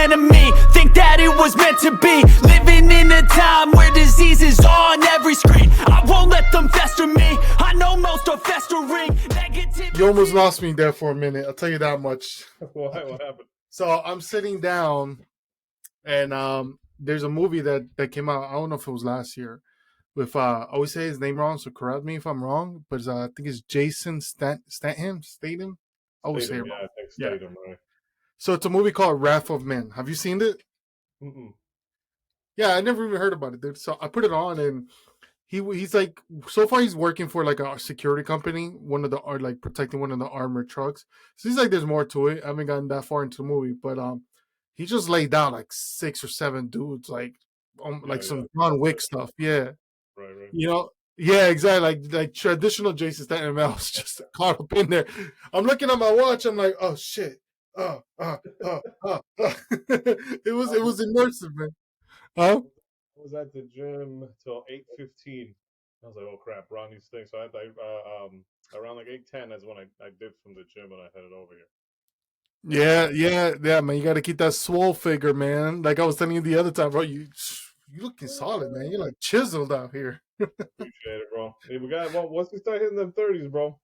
enemy. Think that it was meant to be. Living in a time where disease is on every screen. I won't let them fester me. I know most are festering. Negativity. You almost lost me there for a minute. I'll tell you that much. What happened? So I'm sitting down, and there's a movie that came out. I don't know if it was last year. With I always say his name wrong, so correct me if I'm wrong. But I think it's Jason Statham. I always say it Yeah, wrong. I think Yeah. Statham, right? So it's a movie called Wrath of Men. Have you seen it? Mm-mm. Yeah, I never even heard about it, dude. So I put it on, and he's like, so far he's working for like a security company, one of the like protecting one of the armored trucks. So he's like, there's more to it. I haven't gotten that far into the movie, but he just laid down like 6 or 7 dudes, like like some John Wick stuff. Yeah, Right. you know. Yeah, exactly. Like traditional Jason Statham. I was just caught up in there. I'm looking at my watch. I'm like, oh shit. It was immersive, man. Huh? I was at the gym till 8:15. I was like, oh crap, we're on these things. So around like 8:10 is when I dipped from the gym and I headed over here. Yeah, man. You got to keep that swole figure, man. Like I was telling you the other time, bro. You looking solid, man. You're like chiseled out here. Appreciate it, bro. Hey, once we start hitting them 30s, bro,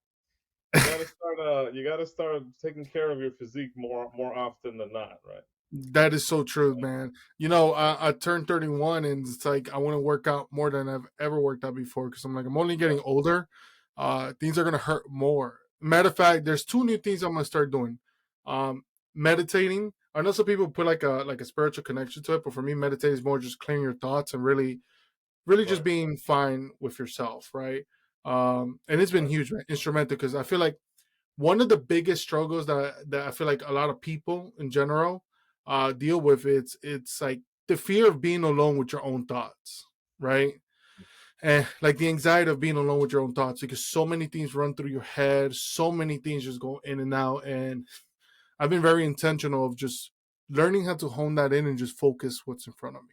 you gotta start taking care of your physique more often than not, right? That is so true, man. You know, I turned 31, and it's like I want to work out more than I've ever worked out before because I'm like I'm only getting older. Things are gonna hurt more. Matter of fact, there's 2 new things I'm gonna start doing. Meditating. I know some people put like a spiritual connection to it, but for me, meditating is more just clearing your thoughts and really just Right. being fine with yourself, right? And it's been huge, right? Instrumental, because I feel like one of the biggest struggles that I feel like a lot of people in general deal with, it's like the fear of being alone with your own thoughts, right? And like the anxiety of being alone with your own thoughts, because so many things run through your head, so many things just go in and out. And I've been very intentional of just learning how to hone that in and just focus what's in front of me.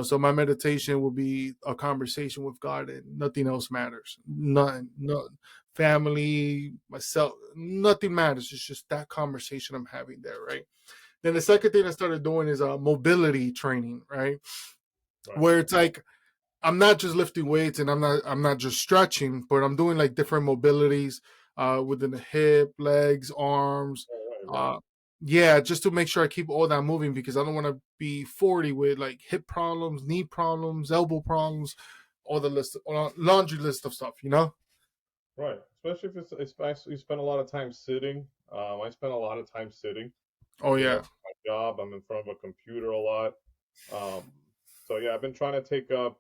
So my meditation will be a conversation with God, and nothing else matters. No family, myself, nothing matters. It's just that conversation I'm having there, right? Then the second thing I started doing is mobility training, right? Where it's like I'm not just lifting weights, and I'm not just stretching, but I'm doing like different mobilities within the hip, legs, arms. Right. Yeah, just to make sure I keep all that moving, because I don't want to be 40 with like hip problems, knee problems, elbow problems, all the laundry list of stuff, Right. Especially if you spend a lot of time sitting. I spend a lot of time sitting. Oh You know, yeah. for my job, I'm in front of a computer a lot. Um, so yeah, I've been trying to take up,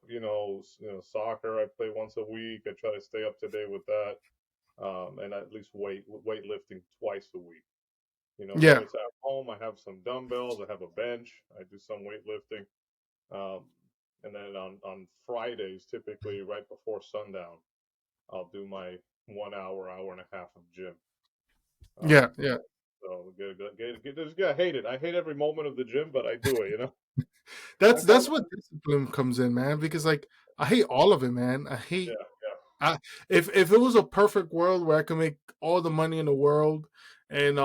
soccer. I play once a week. I try to stay up to date with that, and at least weightlifting twice a week. Yeah. When it's at home, I have some dumbbells. I have a bench. I do some weightlifting, um, and then on Fridays, typically right before sundown, I'll do my 1 hour and a half of gym. Yeah. Um, so just gotta hate it. I hate every moment of the gym, but I do it. I That's found, what discipline comes in, man, because like I hate all of it, man. yeah, I if it was a perfect world where I could make all the money in the world, and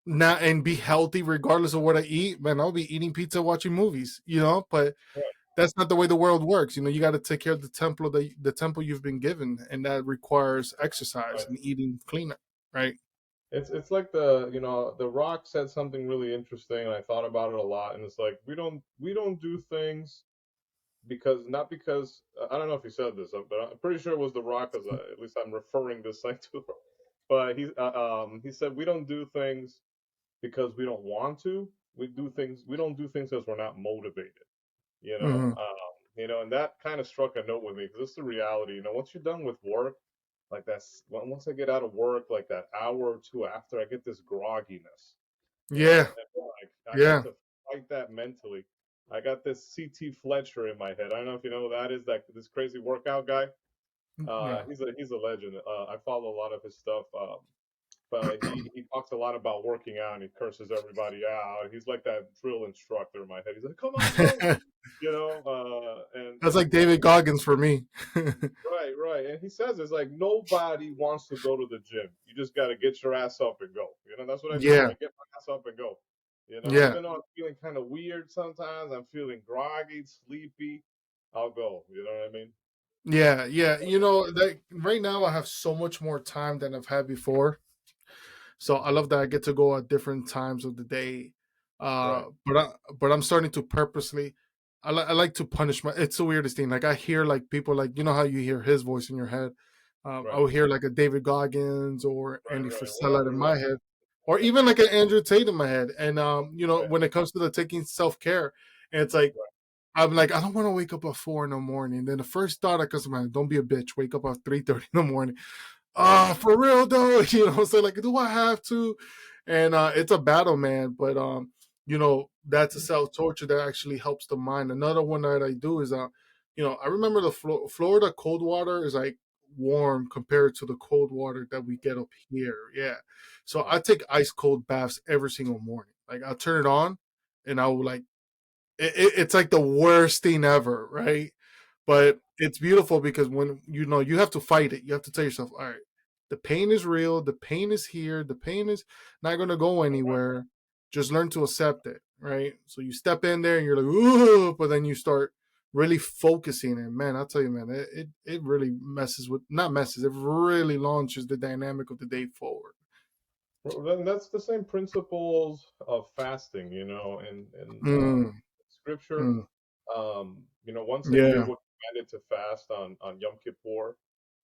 not and be healthy regardless of what I eat, man, I'll be eating pizza, watching movies, but yeah. that's not the way the world works. You got to take care of the temple you've been given, and that requires exercise Right. and eating cleaner, right? It's like the Rock said something really interesting, and I thought about it a lot. And it's like we don't do things not because I don't know if he said this, but I'm pretty sure it was the Rock, because at least I'm referring this thing to. But he said we don't do things because we don't want to. We don't do things because we're not motivated. Hmm. And that kind of struck a note with me, because it's the reality. Once you're done with work, like once I get out of work, like that hour or two after, I get this grogginess. Yeah, And like I have yeah. to fight that mentally. I got this CT Fletcher in my head. I don't know if you know who that is. That this crazy workout guy. No. He's a legend. I follow a lot of his stuff. But he talks a lot about working out, and he curses everybody out. He's like that drill instructor in my head. He's like, "Come on, bro," That's and like David Goggins for me. right. And he says it's like nobody wants to go to the gym. You just got to get your ass up and go. That's what I do. Yeah. I get my ass up and go. You know, Yeah. even though I'm feeling kind of weird sometimes, I'm feeling groggy, sleepy, I'll go. You know what I mean? Yeah, yeah. Like right now I have so much more time than I've had before. So I love that I get to go at different times of the day. Right, But I'm starting to purposely. I like to punish my. It's the weirdest thing. Like I hear like people like how you hear his voice in your head. I right, will hear like a David Goggins or right, Andy right. Frisella in Whatever. my Right, head, or even like an Andrew Tate in my head. And right, when it comes to the taking self care, and it's like I'm like I don't want to wake up at 4 in the morning. Then the first thought that comes to mind, don't be a bitch. Wake up at 3:30 in the morning. right, For real though, so like, do I have to? And it's a battle, man. But that's a self torture that actually helps the mind. Another one that I do is I remember the Florida cold water is like warm compared to the cold water that we get up here. Yeah, so right. I take ice cold baths every single morning. Like I'll turn it on, and I will like it's like the worst thing ever, right? Right. But it's beautiful because when you have to fight it. You have to tell yourself, all right, the pain is real, the pain is here, the pain is not going to go anywhere. Just learn to accept it, right? So you step in there and you're like, ooh, but then you start really focusing, and man, I'll tell you, man, it really messes with, not messes, it really launches the dynamic of the day forward. Well, then that's the same principles of fasting, in Mm, scripture. mm, Once a year yeah. we're commanded to fast on Yom Kippur,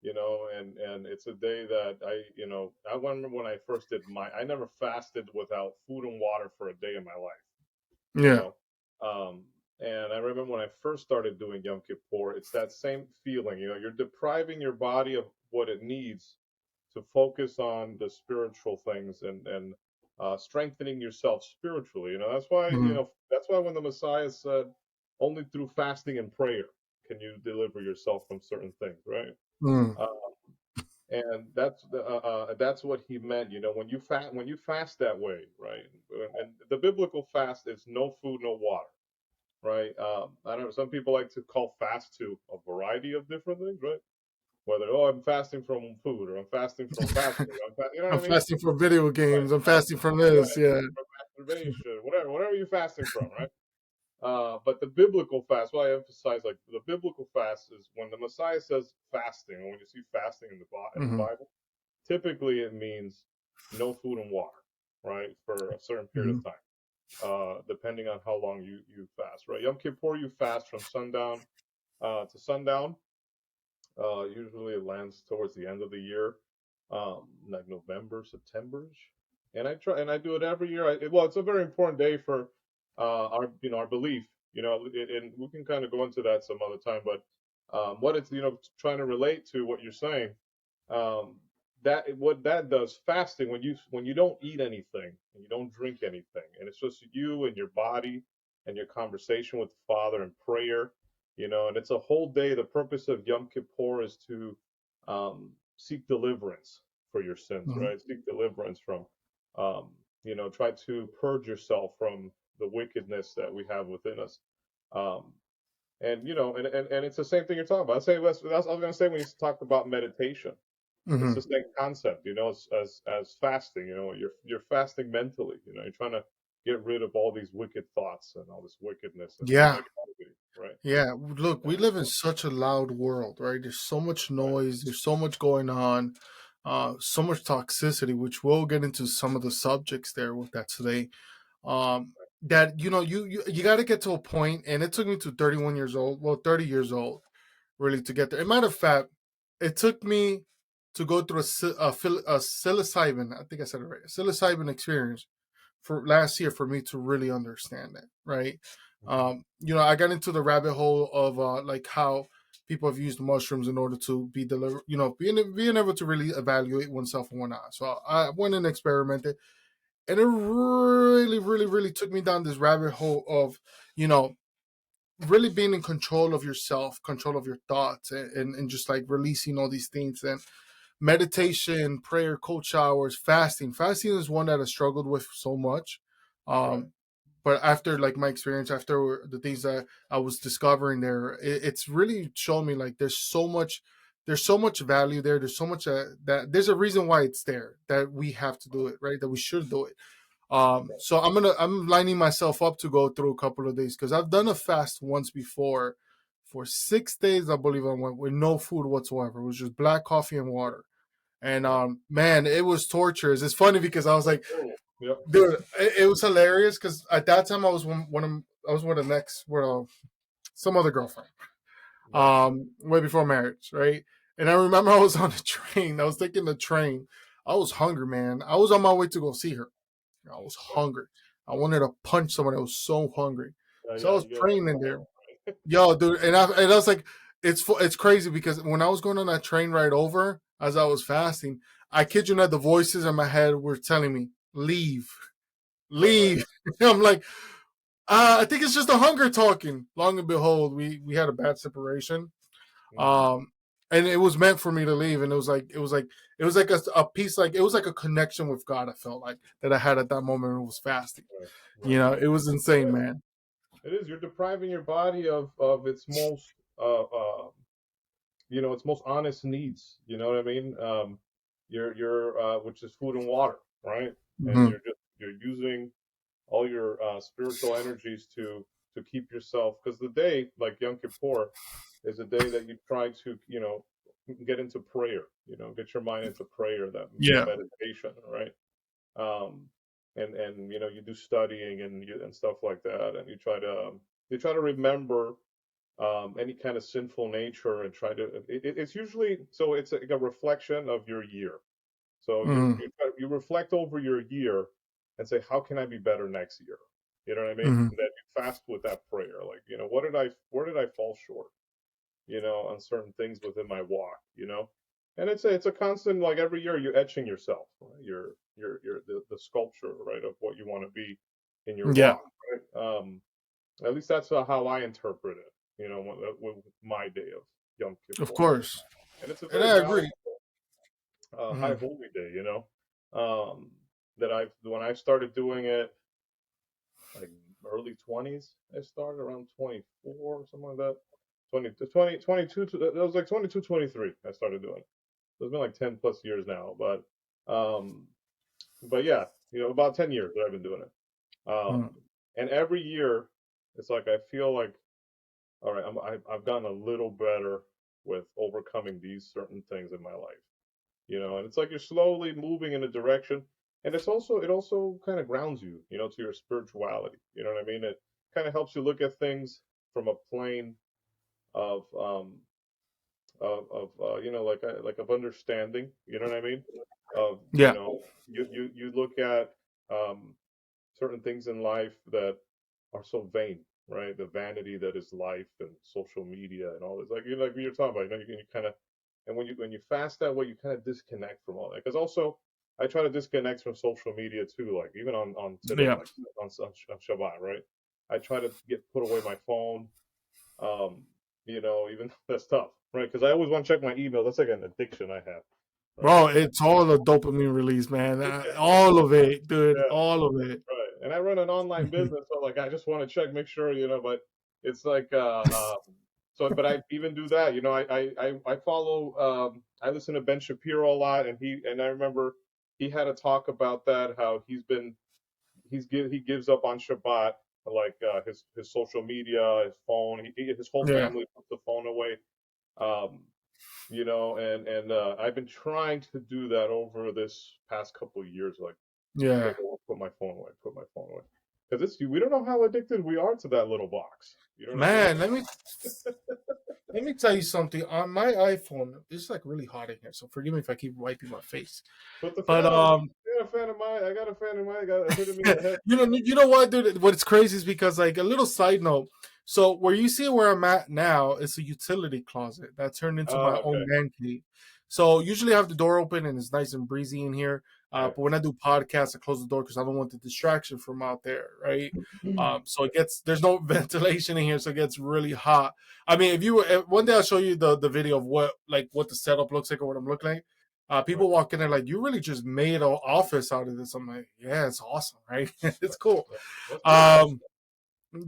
and it's a day that I remember when I first did I never fasted without food and water for a day in my life, you Yeah. know. Um, and I remember when I first started doing Yom Kippur, it's that same feeling, you're depriving your body of what it needs to focus on the spiritual things and strengthening yourself spiritually. Mm, That's why when the Messiah said, "Only through fasting and prayer can you deliver yourself from certain things," right? mm, Uh, and that's what he meant. When you fast that way, right? And the biblical fast is no food, no water. Right. I don't know. Some people like to call fast to a variety of different things, right? Whether, I'm fasting from food or I'm fasting from fasting. You know what I'm I mean? fasting for video Right, games. I'm right, fasting from this. right. Yeah. From masturbation, whatever you're fasting from, right? But the biblical fast, why I emphasize like the biblical fast is when the Messiah says fasting, or when you see fasting in the Hmm. Bible, typically it means no food and water, right, for a certain period Hmm. of time, depending on how long you fast, right? Yom Kippur, you fast from sundown to sundown. Usually it lands towards the end of the year, like November, September-ish. And I do it every year. Well, it's a very important day for our belief. And we can kind of go into that some other time. But what it's trying to relate to what you're saying, um, that what that does, fasting, when you don't eat anything and you don't drink anything, and it's just you and your body and your conversation with the Father and prayer, and it's a whole day. The purpose of Yom Kippur is to seek deliverance for your sins, Hmm. right? Seek deliverance from, try to purge yourself from the wickedness that we have within us. Um, and it's the same thing you're talking about. That's what I was going to say when you talked about meditation. It's the Hmm. same concept, as fasting. You're fasting mentally. You're trying to get rid of all these wicked thoughts and all this wickedness and Yeah. negativity, right? Yeah. Look, we Yeah, live in such a loud world, right? There's so much right, noise. There's so much going on. So much toxicity, which we'll get into some of the subjects there with that today. That you got to get to a point, and it took me to 31 years old. Well, 30 years old, really, to get there. As a matter of fact, it took me to go through a psilocybin. I think I said it right. A psilocybin experience for last year for me to really understand it, right? mhm, I got into the rabbit hole of like how people have used mushrooms in order to be delivered, being able to really evaluate oneself and whatnot. So I went and experimented, and it really, really, really took me down this rabbit hole of, you know, really being in control of yourself, control of your thoughts, and just like releasing all these things. And right, meditation, prayer, cold showers, fasting. Fasting is one that I struggled with so much. right, Um, but after like my experience, after the things that I was discovering there, it's really shown me like there's so much value there. There's so much that there's a reason why it's there, that we have to do it, right? That we should do it. So I'm lining myself up to go through a couple of days because I've done a fast once before for 6 days. I believe I went with no food whatsoever. It was just black coffee and water. And man, it was torturous. It's funny because I was like, Oh, yep. dude, it was hilarious because at that time I was I was with an ex with some other girlfriend, Right. way before marriage, right? And I remember I was on the train. I was taking the train. I was hungry, man. I was on my way to go see her. I was hungry. I wanted to punch someone. I was so hungry. So I Yeah, was you get praying like in there. Yo, dude, and I was like, it's crazy because when I was going on that train ride over, as I was fasting, I kid you not, the voices in my head were telling me, "Leave, leave." I'm like, I think it's just the hunger talking. Long and behold, we had a bad separation, Mhm. um, and it was meant for me to leave. And it was like a piece, like it was like a connection with God. I felt like that I had at that moment when I was fasting. Right, You right. know, it was insane, Yeah, man. it is. You're depriving your body of its most its most honest needs. You know what I mean? Your which is food and water, right? And Hmm. you're using all your spiritual energies to keep yourself, because the day like Yom Kippur is a day that you try to get into prayer. Get your mind into prayer, that Yeah, meditation, right? um, and you do studying and stuff like that, and you try to remember any kind of sinful nature, and it's usually, so it's like a reflection of your year. So hmm, you reflect over your year and say, how can I be better next year? You know what I mean? hmm, And then you fast with that prayer, like, where did I fall short? On certain things within my walk, and it's a constant, like every year you're etching yourself, right? You're the sculpture, right, of what you want to be in your yeah, walk, right? At least that's how I interpret it, with my day of Yom of Kippur, course, and it's a and very I agree. valuable high Hmm. holy day, that when I started doing it, like early 20s. I started around 24 or something like that. 20 to 20, 22, that was like 22, 23. I started doing it. So it's been like 10 plus years now, um, but yeah, about 10 years that I've been doing it. And every year, it's like I feel like, all right, I've gotten a little better with overcoming these certain things in my life, and it's like you're slowly moving in a direction, and it also kind of grounds you, to your spirituality. You know what I mean? It kind of helps you look at things from a plane of like of understanding. You know what I mean? Of Yeah, you look at um certain things in life that are so vain, right? The vanity that is life and social media and all this. Like you're talking about, you kind of, and when you fast that way, you kind of disconnect from all that. Because also, I try to disconnect from social media too. Like even on today, yeah. like on Shabbat, right? I try to put away my phone. Um, even that's tough, right? Because I always want to check my email. That's like an addiction I have, right? Bro, it's all the dopamine release, man. All of it, dude. Yeah. All of it. Right. And I run an online business, so like I just want to check, make sure, but it's like but I even do that, I follow I listen to Ben Shapiro a lot, and I remember he had a talk about that, how he gives up on Shabbat, like his social media, his phone, his whole Yeah, family puts the phone away. Um and I've been trying to do that over this past couple of years, like, yeah. okay, put my phone away, put my phone away. Because we don't know how addicted we are to that little box. You know what I mean? Man, let me tell you something. On my iPhone, it's like really hot in here, so forgive me if I keep wiping my face. Put the But fan on. I got a fan of mine. I got a fan of mine. I got hit me in the head. you know what, dude? What's crazy is because, like, a little side note. So where you see where I'm at now, it's a utility closet that turned into my Oh, own okay. man cave. So usually I have the door open and it's nice and breezy in here. Right. But when I do podcasts, I close the door because I don't want the distraction from out there, right? So there's no ventilation in here, so it gets really hot. I mean, if you were one day I'll show you the video of what the setup looks like or what I'm looking like. Right. People walk in there like, you really just made an office out of this. I'm like, yeah, it's awesome, right? It's cool. Right. That's good. Um,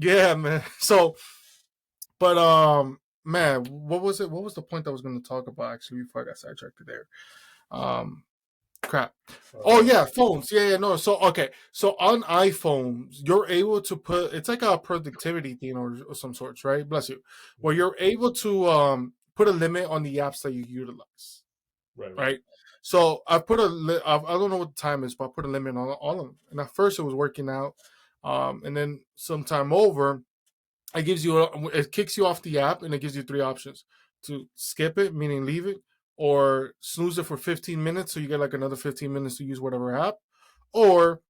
yeah, man. So, but man, what was it? What was the point I was going to talk about actually before I got sidetracked there? Um, Crap. Oh Uh, yeah, phones. Yeah, no. So okay. So on iPhones, you're able to put it's like a productivity thing or some sorts, right? Bless you. Where mhm. you're able to put a limit on the apps that you utilize, Right, right, right? So I put I don't know what the time is, but I put a limit on all of them. And at first it was working out, and then sometime over, it kicks you off the app and it gives you three options: to skip it, meaning leave it, or snooze it for 15 minutes, so you get like another 15 minutes to use whatever app, or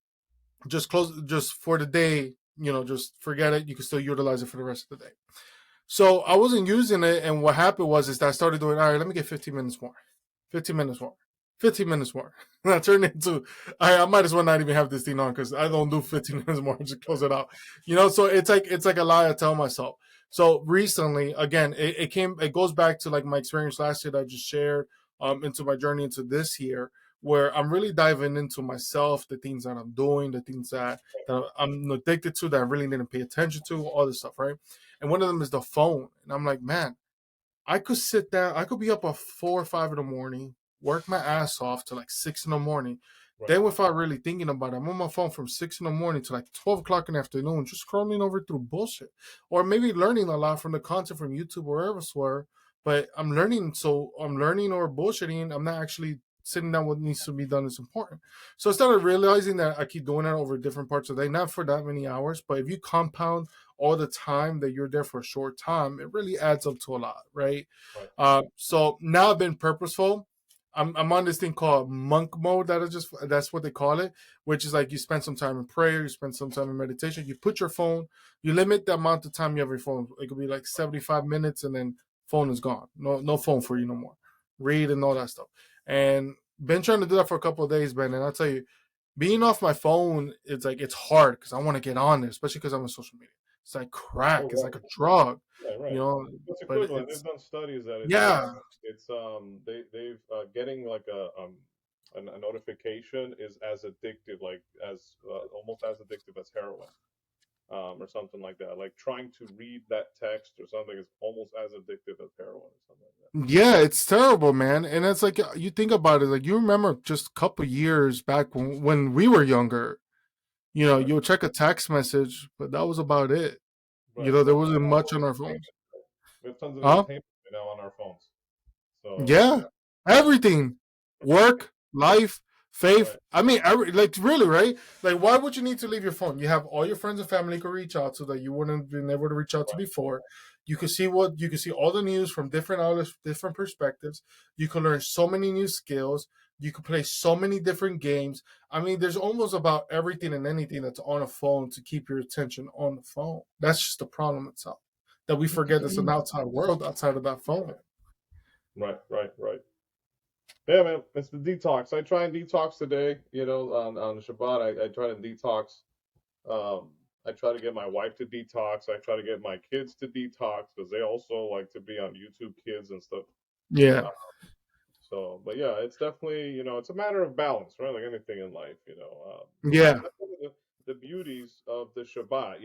just for the day, just forget it. You can still utilize it for the rest of the day. So I wasn't using it, and what happened was is that I started doing, all right, let me get 15 minutes more, 15 minutes more, 15 minutes more. And I turned into, I might as well not even have this thing on because I don't do 15 minutes more. I just close it out. So it's like a lie I tell myself. So recently, again, it goes back to like my experience last year that I just shared, into my journey into this year, where I'm really diving into myself, the things that I'm doing, the things that I'm addicted to, that I really didn't pay attention to, all this stuff, right? And one of them is the phone. And I'm like, man, I could sit down, I could be up at 4 or 5 in the morning, work my ass off to like 6 in the morning. right. Then, without really thinking about it, I'm on my phone from 6 in the morning to like 12 o'clock in the afternoon, just scrolling over through bullshit. Or maybe learning a lot from the content from YouTube or elsewhere. But I'm learning, or bullshitting. I'm not actually sitting down what needs to be done is important. So I started realizing that I keep doing it over different parts of the day, not for that many hours, but if you compound all the time that you're there for a short time, it really adds up to a lot, right? Right. So now I've been purposeful. I'm on this thing called monk mode that's what they call it, which is like you spend some time in prayer, you spend some time in meditation, you put your phone, you limit the amount of time you have your phone. It could be like 75 minutes and then phone is gone. No phone for you no more. Read and all that stuff. And been trying to do that for a couple of days, Ben. And I'll tell you, being off my phone, it's hard because I want to get on there, especially because I'm on social media. It's like Oh, crack. It's right. like a drug, Right, you right. know. It's But equivalent. They've done studies that yeah, they've getting like a notification is as addictive, like as almost as addictive as heroin, or something like that. Like trying to read that text or something is almost as addictive as heroin or something like that. yeah, it's terrible, man. And it's like you think about it, like you remember just a couple years back when we were younger. Right, You'll check a text message, but that was about it. right. There Well, wasn't now much we on have our phones. entertainment. We have tons of Huh? entertainment right now on our phones. So Yeah, everything, work, life, faith. right, I mean, like really, right? Like, why would you need to leave your phone? You have all your friends and family you can reach out to that you wouldn't have been able to reach out to right, before. You can see all the news from different outlets, different perspectives. You can learn so many new skills. You can play so many different games. I mean, there's almost about everything and anything that's on a phone to keep your attention on the phone. That's just the problem itself. That we forget there's an outside world outside of that phone. right, right, right. Yeah, man, it's the detox. I try and detox today. On Shabbat, I try to detox. Um, I try to get my wife to detox. I try to get my kids to detox because they also like to be on YouTube Kids and stuff. Yeah. Uh, but yeah, it's definitely it's a matter of balance, right? Like anything in life. Yeah. That's one of the beauties of the Shabbat.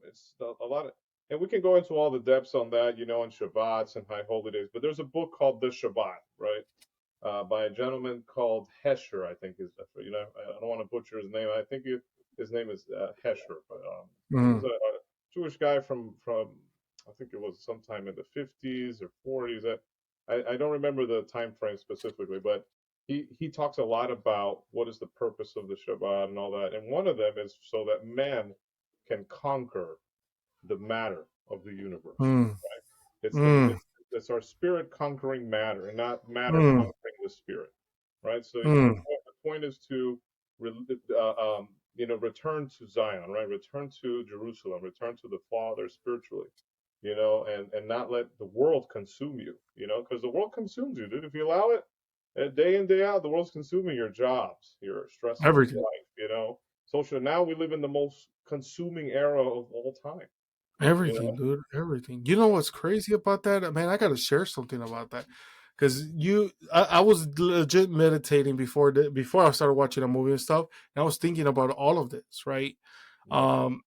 It's a lot of, and we can go into all the depths on that, on Shabbats and high holy days. But there's a book called The Shabbat, right? By a gentleman called Hesher, I think I don't want to butcher his name. I think his name is Hesher, but he was Mhm. a Jewish guy from I think it was sometime in the 50s or 40s. I don't remember the time frame specifically, but he talks a lot about what is the purpose of the Shabbat and all that. And one of them is so that man can conquer the matter of the universe. Mm, It's the mm, it's our spirit conquering matter, and not matter mm, conquering the spirit, right? So mm, the point is to return to Zion, right? Return to Jerusalem, return to the Father spiritually, and not let the world consume you, because the world consumes you, dude. If you allow it, day in day out, the world's consuming your jobs, your stresses of everything, life, Social now we live in the most consuming era of all time, you everything, know. dude, everything. You know what's crazy about that, man? I gotta share something about that because I was legit meditating before I started watching a movie and stuff, and I was thinking about all of this, right? Right, Um,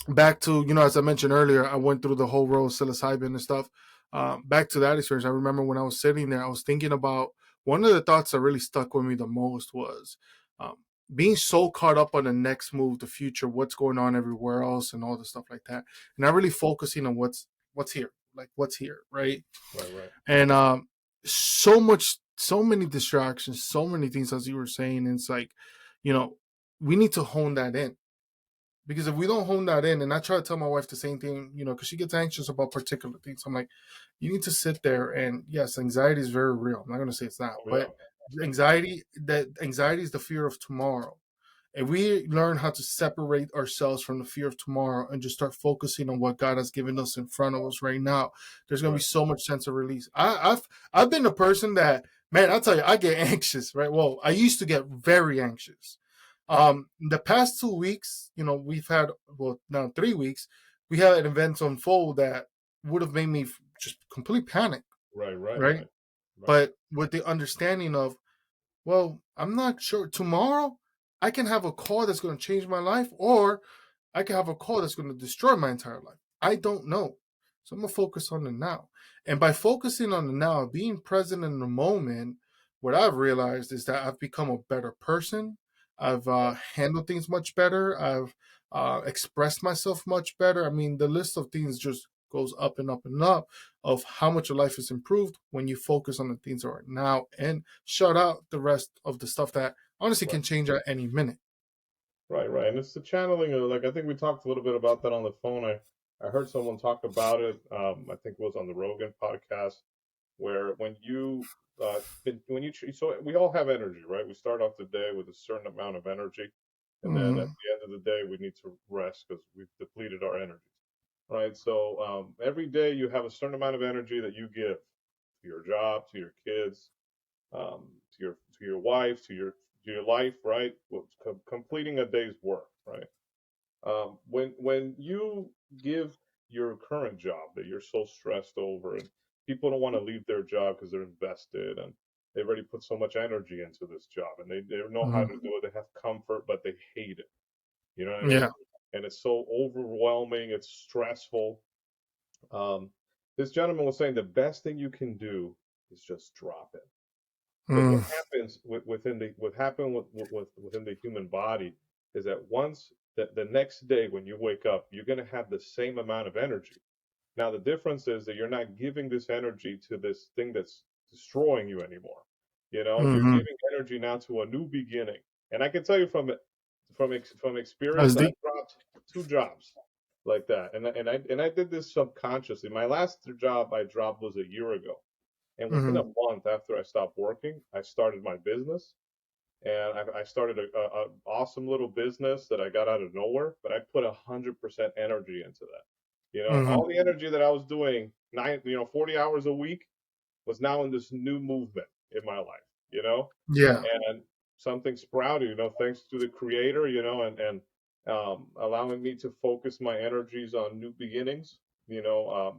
Back to as I mentioned earlier, I went through the whole road of psilocybin and stuff. Back to that experience, I remember when I was sitting there, I was thinking about one of the thoughts that really stuck with me the most was um, being so caught up on the next move, the future, what's going on everywhere else, and all the stuff like that, and not really focusing on what's here, like what's here, right? Right, right, And so many distractions, so many things, as you were saying. And it's like, you know, we need to hone that in, because if we don't hone that in, and I try to tell my wife the same thing, you know, because she gets anxious about particular things. I'm like, you need to sit there, and yes, anxiety is very real. I'm not going to say it's not, oh, yeah, but anxiety is the fear of tomorrow. If we learn how to separate ourselves from the fear of tomorrow and just start focusing on what God has given us in front of us right now, there's gonna be right, so much sense of release. I've been a person that, man, I'll tell you, I get anxious, right? Well, I used to get very anxious. The past 2 weeks, you know, we've had, well, now 3 weeks, we had an event unfold that would have made me just complete panic, right, right, right? right, right, But with the understanding of, well, I'm not sure. Tomorrow, I can have a call that's going to change my life, or I can have a call that's going to destroy my entire life. I don't know. So I'm going to focus on the now. And by focusing on the now, being present in the moment, what I've realized is that I've become a better person. I've handled things much better. I've expressed myself much better. I mean, the list of things just goes up and up and up of how much your life is improved when you focus on the things that are now and shut out the rest of the stuff that honestly right, can change at any minute. right, right. And it's the channeling of, like, I think we talked a little bit about that on the phone. I heard someone talk about it. I think it was on the Rogan podcast, where when you so we all have energy, right? We start off the day with a certain amount of energy, and then at Mm-hmm. the end of the day we need to rest because we've depleted our energy, right? So every day you have a certain amount of energy that you give to your job, to your kids, to your wife, to your life, right? Completing a day's work, right? When you give your current job that you're so stressed over, and people don't want to leave their job because they're invested and they've already put so much energy into this job, and they know how to Mm-hmm. do it, they have comfort, but they hate it. You know what I mean? Yeah. And it's so overwhelming, it's stressful. Um, this gentleman was saying the best thing you can do is just drop it. Because what Mm. happens within the what happened within the human body is that once the next day when you wake up, you're going to have the same amount of energy. Now the difference is that you're not giving this energy to this thing that's destroying you anymore. You know, you're Mm-hmm. giving energy now to a new beginning. And I can tell you from experience, That's I deep. dropped 2 jobs like that, and I did this subconsciously. My last job I dropped was a year ago, and within Mm-hmm. a month after I stopped working, I started my business. And I started a awesome little business that I got out of nowhere, but I put 100% energy into that. You know, and Mm-hmm. all the energy that I was doing 40 hours a week was now in this new movement in my life, you know, Yeah. and something sprouted, thanks to the creator, and allowing me to focus my energies on new beginnings, you know,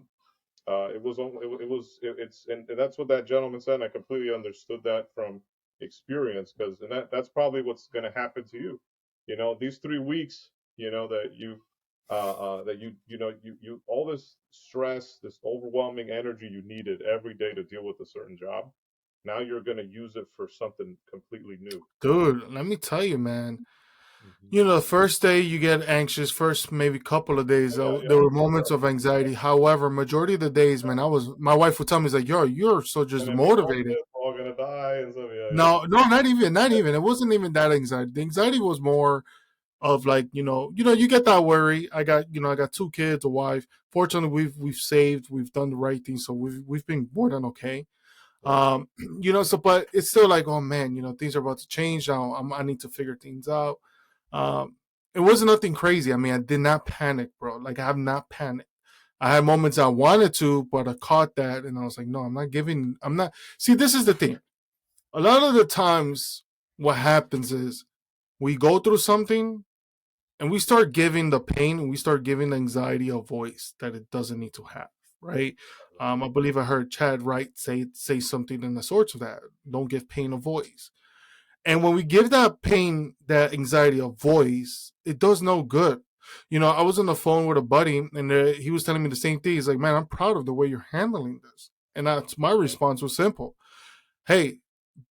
it was only it was it, it's and that's what that gentleman said. And I completely understood that from experience, because that's probably what's going to happen to you. You know, these 3 weeks, that you all this stress, this overwhelming energy you needed every day to deal with a certain job. Now you're going to use it for something completely new. Dude, let me tell you, man. Hmm. You know, the first day you get anxious, first maybe couple of days, Yeah, there yeah, were moments of anxiety. However, majority of the days, man, my wife would tell me, like, yo, you're so and just then we're all motivated. dead, we're all gonna die, and so yeah, yeah, No, no, not even. It wasn't even that anxiety. The anxiety was more of like, you get that worry. I got 2 kids, a wife. Fortunately, we've saved, we've done the right thing, so we've been more than okay. right, So but it's still like, oh man, things are about to change now. I need to figure things out. Um, it wasn't nothing crazy. I mean, I did not panic, bro. Like, I have not panicked. I had moments I wanted to, but I caught that, and I was like, no, I'm not giving. I'm not. See, this is the thing. A lot of the times, what happens is we go through something and we start giving the pain and we start giving the anxiety a voice that it doesn't need to have, right? I believe I heard Chad Wright say something in the sorts of that. Don't give pain a voice. And when we give that pain, that anxiety a voice, it does no good. I was on the phone with a buddy, and he was telling me the same thing. He's like, "Man, I'm proud of the way you're handling this." And that's my right, response was simple: "Hey,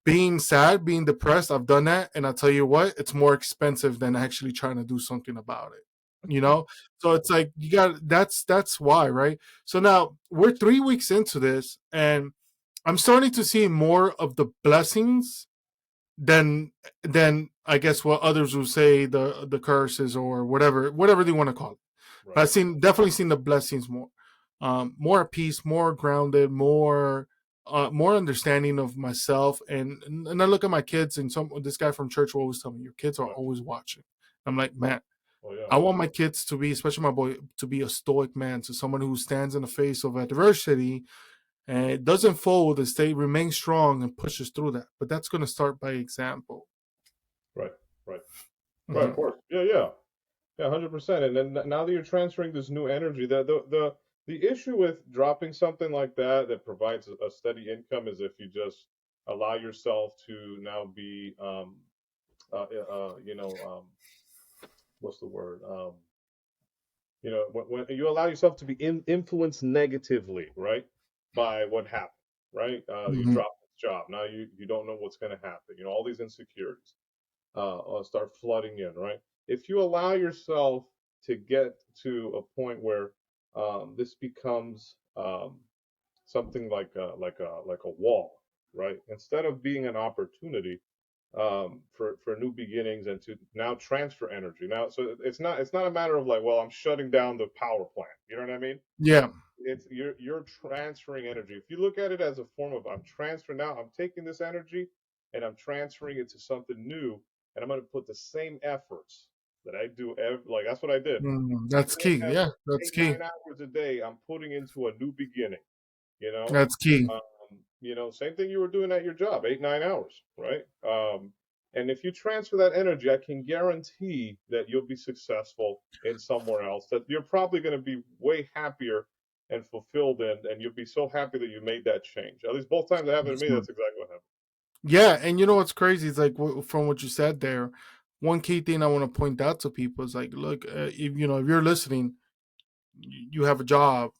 being sad, being depressed, I've done that, and I'll tell you what, it's more expensive than actually trying to do something about it. You know, so it's like you got that's why, right? So now we're 3 weeks into this, and I'm starting to see more of the blessings than I guess what others would say the curses or whatever they want to call it. But Right. I've definitely seen the blessings more, more at peace, more grounded, more understanding of myself, and I look at my kids, and this guy from church will always tell me your kids are Right. always watching. I'm like, man, Oh yeah. I want my kids to be, especially my boy, to be a stoic man, so someone who stands in the face of adversity and it doesn't fold and remain strong and pushes through that. But that's going to start by example. Right. Right. Right. Of Mm-hmm. course. Yeah. Yeah. Yeah. 100%. And then now that you're transferring this new energy, the issue with dropping something like that that provides a steady income is if you just allow yourself to now be you know what's the word you know, when you allow yourself to be influenced negatively, right, by what happened, right? You Mm-hmm. drop this job. Now you don't know what's going to happen. You know, all these insecurities start flooding in, right? If you allow yourself to get to a point where this becomes something like a wall, right? Instead of being an opportunity, for new beginnings and to now transfer energy. Now, so it's not a matter of like, well, I'm shutting down the power plant. You know what I mean? Yeah. It's you're transferring energy. If you look at it as a form of I'm transferring now, I'm taking this energy and I'm transferring it to something new, and I'm going to put the same efforts that I do like that's what I did. The That's same key. Yeah, effort, that's eight key. nine hours a day, I'm putting into a new beginning. You know, That's key. same thing you were doing at your job, 8 9 hours, right? And if you transfer that energy, I can guarantee that you'll be successful in somewhere else. That you're probably going to be way happier and fulfilled in, and you'll be so happy that you made that change. At least both times it happened to me, that's exactly what happened. Yeah, and you know what's crazy? It's like from what you said there. One key thing I want to point out to people is like, look, if you're listening, you have a job.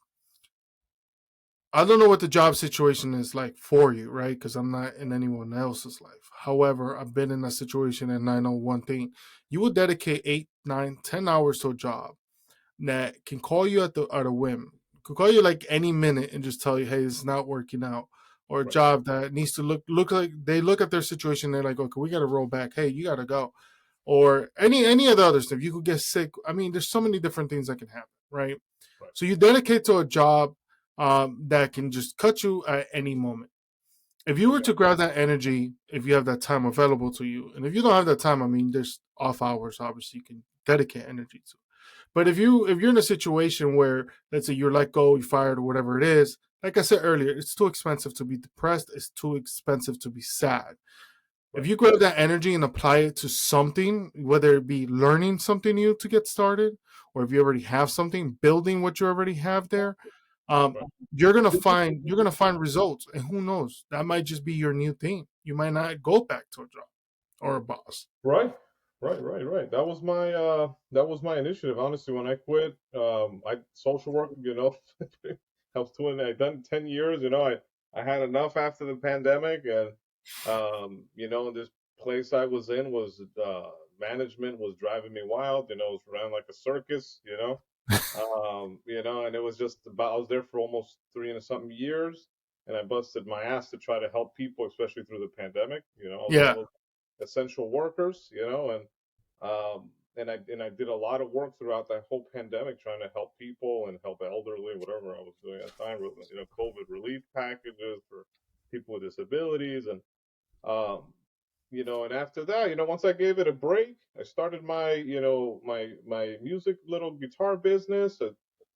I don't know what the job situation is like for you, right? Because I'm not in anyone else's life. However, I've been in that situation, and I know one thing: you will dedicate 8 9 10 hours to a job that can call you at a whim, could call you like any minute and just tell you, hey, it's not working out, or a Right, job that needs to look like they look at their situation, they're like, okay, we got to roll back. Hey, you got to go, or any of the other stuff. You could get sick. I mean, there's so many different things that can happen, right? right, So you dedicate to a job that can just cut you at any moment. If you were yeah, to grab that energy, if you have that time available to you, and if you don't have that time, I mean, there's off hours. Obviously, you can dedicate energy to. But if you're in a situation where, let's say, you're let go, you fired, or whatever it is, like I said earlier, it's too expensive to be depressed. It's too expensive to be sad. If right, you grab that energy and apply it to something, whether it be learning something new to get started, or if you already have something, building what you already have there, um, right. you're gonna find results. And who knows, that might just be your new thing. You might not go back to a job or a boss. Right. Right. That was my initiative. Honestly, when I quit, I social work, I was doing I done 10 years, I had enough after the pandemic and this place I was in was management was driving me wild, it was ran like a circus, and it was just about I was there for almost 3 and something years and I busted my ass to try to help people, especially through the pandemic. I was one of Yeah. those essential workers, and I did a lot of work throughout that whole pandemic trying to help people and help elderly, whatever I was doing at the time, COVID relief packages for people with disabilities, um, and after that, once I gave it a break, I started my music little guitar business.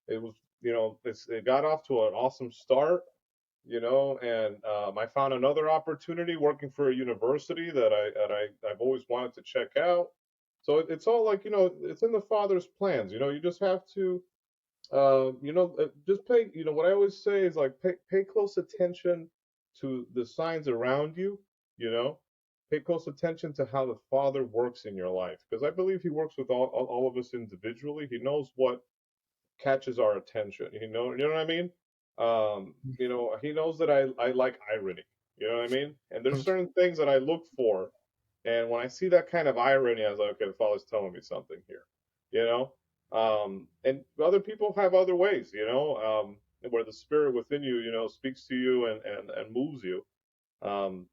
It was, it got off to an awesome start, and I found another opportunity working for a university I've always wanted to check out. So it's all like, it's in the Father's plans. You just have to, just pay. What I always say is like pay close attention to the signs around you. You know, pay close attention to how the Father works in your life, because I believe He works with all of us individually. He knows what catches our attention. You know what I mean? He knows that I like irony. You know what I mean? And there's certain things that I look for, and when I see that kind of irony, I was like, okay, the Father's telling me something here. You know, and other people have other ways. Where the Spirit within you, speaks to you and moves you. Um,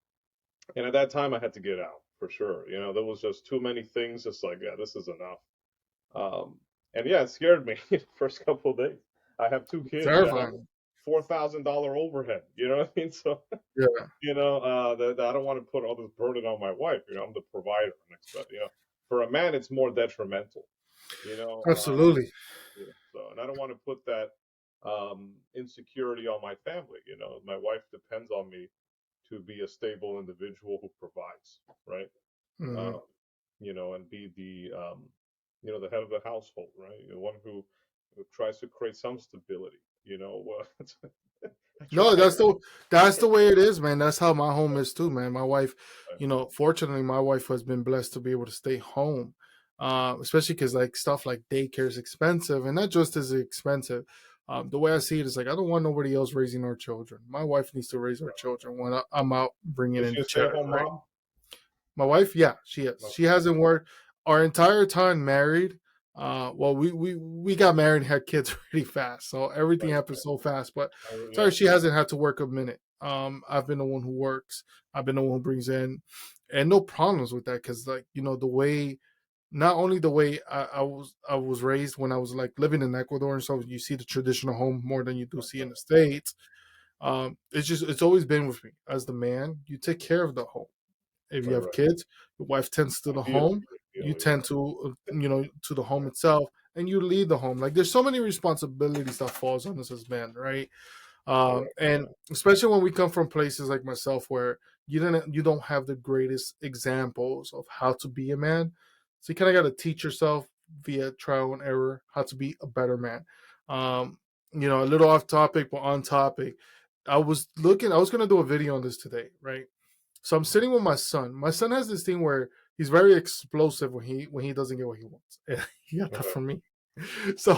and at that time, I had to get out for sure. There was just too many things. Just like, yeah, this is enough. Um, and yeah, it scared me the first couple of days. I have two kids. I have Terrifying. $4,000 overhead. You know what I mean? So Yeah, that I don't want to put all this burden on my wife. I'm the provider. For a man, it's more detrimental. You know, absolutely. so, and I don't want to put that insecurity on my family. My wife depends on me to be a stable individual who provides, right? Hmm. Um, and be the head of the household, right? The one who tries to create some stability. I No, try. that's the way it is, man. That's how my home is too, man. My wife, fortunately, my wife has been blessed to be able to stay home, especially because like stuff like daycare is expensive, and not just is it expensive. The way I see it is like I don't want nobody else raising our children. My wife needs to raise our children when I'm out bringing Is in she a check. stay-at-home Right? mom? My wife, yeah, she is. No. She hasn't worked our entire time married. Well, we got married and had kids really fast, so everything Right. happened so fast. But Yeah. sorry, she hasn't had to work a minute. I've been the one who works. I've been the one who brings in, and no problems with that because, like, the way, not only the way I was raised when I was like living in Ecuador, and so you see the traditional home more than you do see in the States. It's always been with me as the man. You take care of the home. If you Right. have Right. kids, your wife tends to the Ideally, home, you yeah. tend to to the home itself, and you lead the home. Like there's so many responsibilities that falls on us as men, right? Correct. And especially when we come from places like myself where you don't have the greatest examples of how to be a man, so you kind of got to teach yourself via trial and error how to be a better man. A little off topic but on topic. I was gonna do a video on this today, right? So I'm sitting with my son. My son has this thing where he's very explosive when he doesn't get what he wants. He got that Okay. from me. So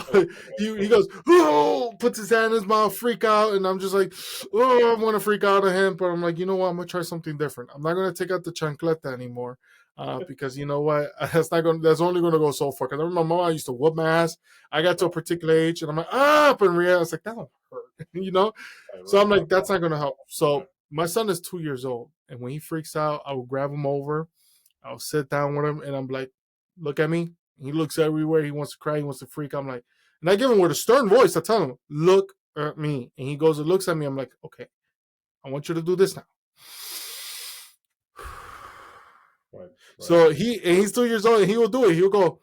he goes, oh, puts his hand in his mouth, freak out, and I'm just like, oh, I want to freak out at him, but I'm like, you know what? I'm gonna try something different. I'm not gonna take out the chancleta anymore, because you know what? That's only gonna go so far. Because I remember my mom used to whoop my ass. I got to a particular age, and I'm like, but in reality, I was like, that don't hurt, Right. So I'm Right. like, that's not gonna help. Right. So my son is 2 years old, and when he freaks out, I will grab him over, I'll sit down with him, and I'm like, look at me. He looks everywhere. He wants to cry. He wants to freak. I'm like, and I give him with a stern voice. I tell him, look at me. And he goes and looks at me. I'm like, okay, I want you to do this now. Right. Right. So he's 2 years old, and he will do it. He'll go.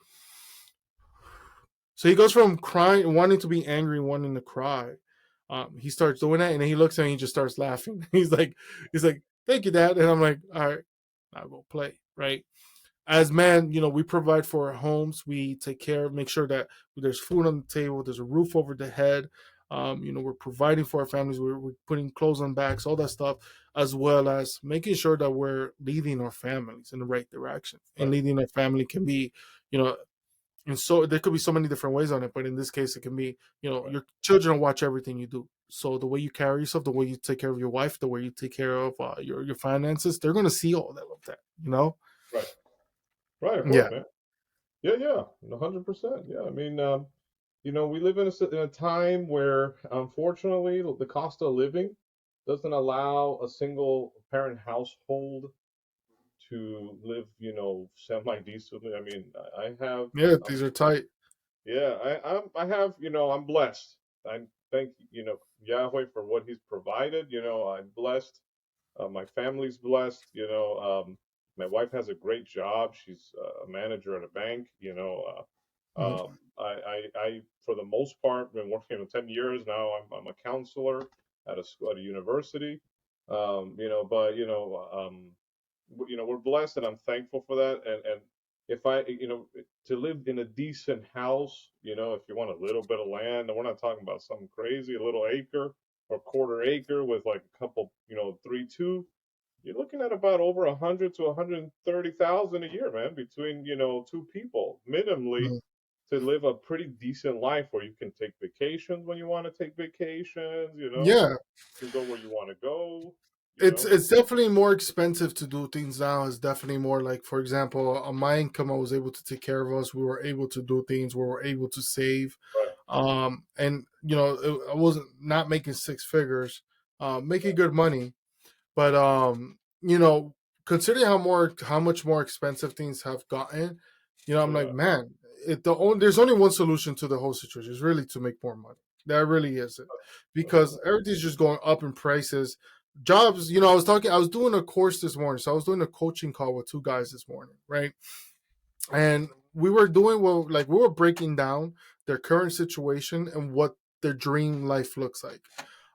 So he goes from crying, wanting to be angry, wanting to cry. He starts doing that, and then he looks at me and he just starts laughing. He's like, thank you, Dad. And I'm like, all right, I'll go play, right? As men, we provide for our homes. We take care, make sure that there's food on the table, there's a roof over the head. We're providing for our families. We're putting clothes on backs, all that stuff, as well as making sure that we're leading our families in the right direction. And Right. leading our family can be, you know, and so there could be so many different ways on it. But in this case, it can be, Right. your children watch everything you do. So the way you carry yourself, the way you take care of your wife, the way you take care of your finances, they're going to see all that. Right. Right. Of Yeah. course, man. Yeah. Yeah. 100%. Yeah. I mean, we live in a time where, unfortunately, the cost of living doesn't allow a single parent household to live, semi decently. I mean, I have, Yeah, these are tight. yeah, I have, I'm blessed. I thank, Yahweh for what He's provided. I'm blessed. My family's blessed. My wife has a great job. She's a manager at a bank. Mhm. For the most part, been working 10 years now. I'm a counselor at a university. But we're blessed, and I'm thankful for that. And if to live in a decent house, if you want a little bit of land, and we're not talking about something crazy, a little acre or quarter acre with like a couple, 3-2, you're looking at about over 100 to 130,000 a year, man, between two people, minimally, Mhm. to live a pretty decent life where you can take vacations when you want to take vacations. You Yeah, can go where you want to go. You know. It's definitely more expensive to do things now. It's definitely more like, for example, on my income, I was able to take care of us. We were able to do things. We were able to save. Right. And I wasn't not making six figures, making good money, but considering how much more expensive things have gotten, I'm like, Yeah. man, there's only one solution to the whole situation, is really to make more money. That really is it, That's because everything's just going up in prices. Jobs, I was doing a course this morning, so I was doing a coaching call with two guys this morning, right? And we were doing, well, like, we were breaking down their current situation and what their dream life looks like.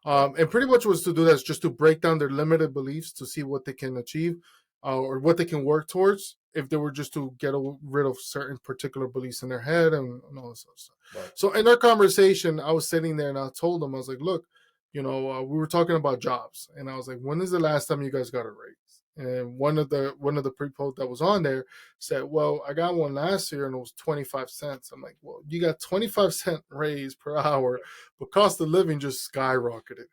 And pretty much was to do that is just to break down their limited beliefs to see what they can achieve, or what they can work towards if they were just to get rid of certain particular beliefs in their head and all this other stuff. right. So in our conversation, I was sitting there and I told them, I was like, look, we were talking about jobs, and I was like, when is the last time you guys got a raise? And one of the people that was on there said, well, I got one last year and it was 25 cents. I'm like, well, you got 25-cent raise per hour, but cost of living just skyrocketed.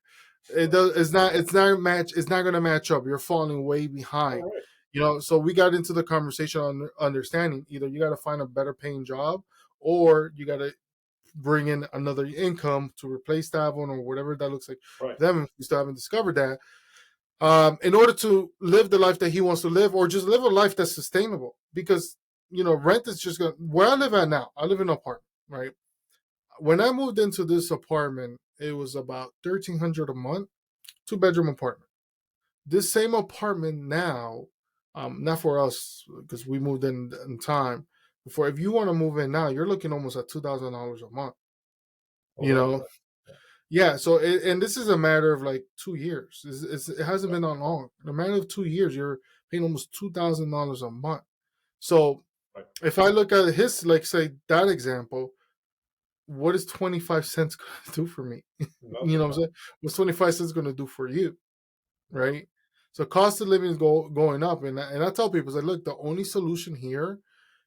It's not going to match up. You're falling way behind. All right. So we got into the conversation on understanding, either you got to find a better paying job, or you got to bring in another income to replace that one, or whatever that looks like Right. for them, if we still haven't discovered that, in order to live the life that he wants to live, or just live a life that's sustainable. Because rent is just going. Where I live at now, I live in an apartment, right? When I moved into this apartment, it was about $1,300 a month, 2-bedroom apartment. This same apartment now, not for us because we moved in time. For if you want to move in now, you're looking almost at $2,000 a month. Oh, You right. know, yeah. So and this is a matter of like 2 years. It hasn't been that long. In a matter of 2 years, you're paying almost $2,000 a month. So Right. if I look at his, like, say that example, what is 25 cents going to do for me? Nothing. What I'm saying? What's 25 cents going to do for you? Right. Right? So cost of living is going up, and I tell people, like, look, the only solution here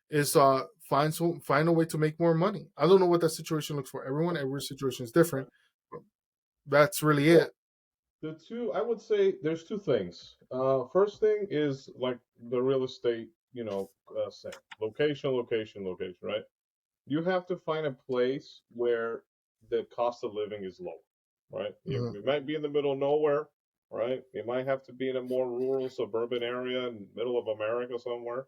is find a way to make more money. I don't know what that situation looks for everyone. Every situation is different. That's really Well, it. I would say there's two things. First thing is like the real estate, saying location, location, location, right? You have to find a place where the cost of living is low, right? Mhm. You might be in the middle of nowhere, right? You might have to be in a more rural suburban area in the middle of America somewhere.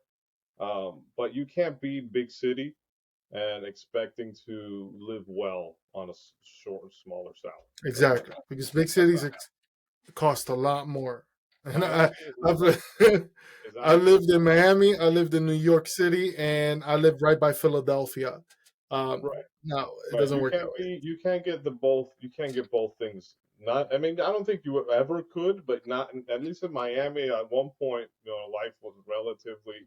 But you can't be big city and expecting to live well on a smaller salary. Exactly, because big That's cities not happening. cost a lot more. And Absolutely. I've I Exactly. lived in Miami, I lived in New York City, and I lived right by Philadelphia. Right. No, it Right. doesn't work that way. You can't get the both. You can't get both things. Not. I mean, I don't think you ever could, but not. At least in Miami, at one point, life was relatively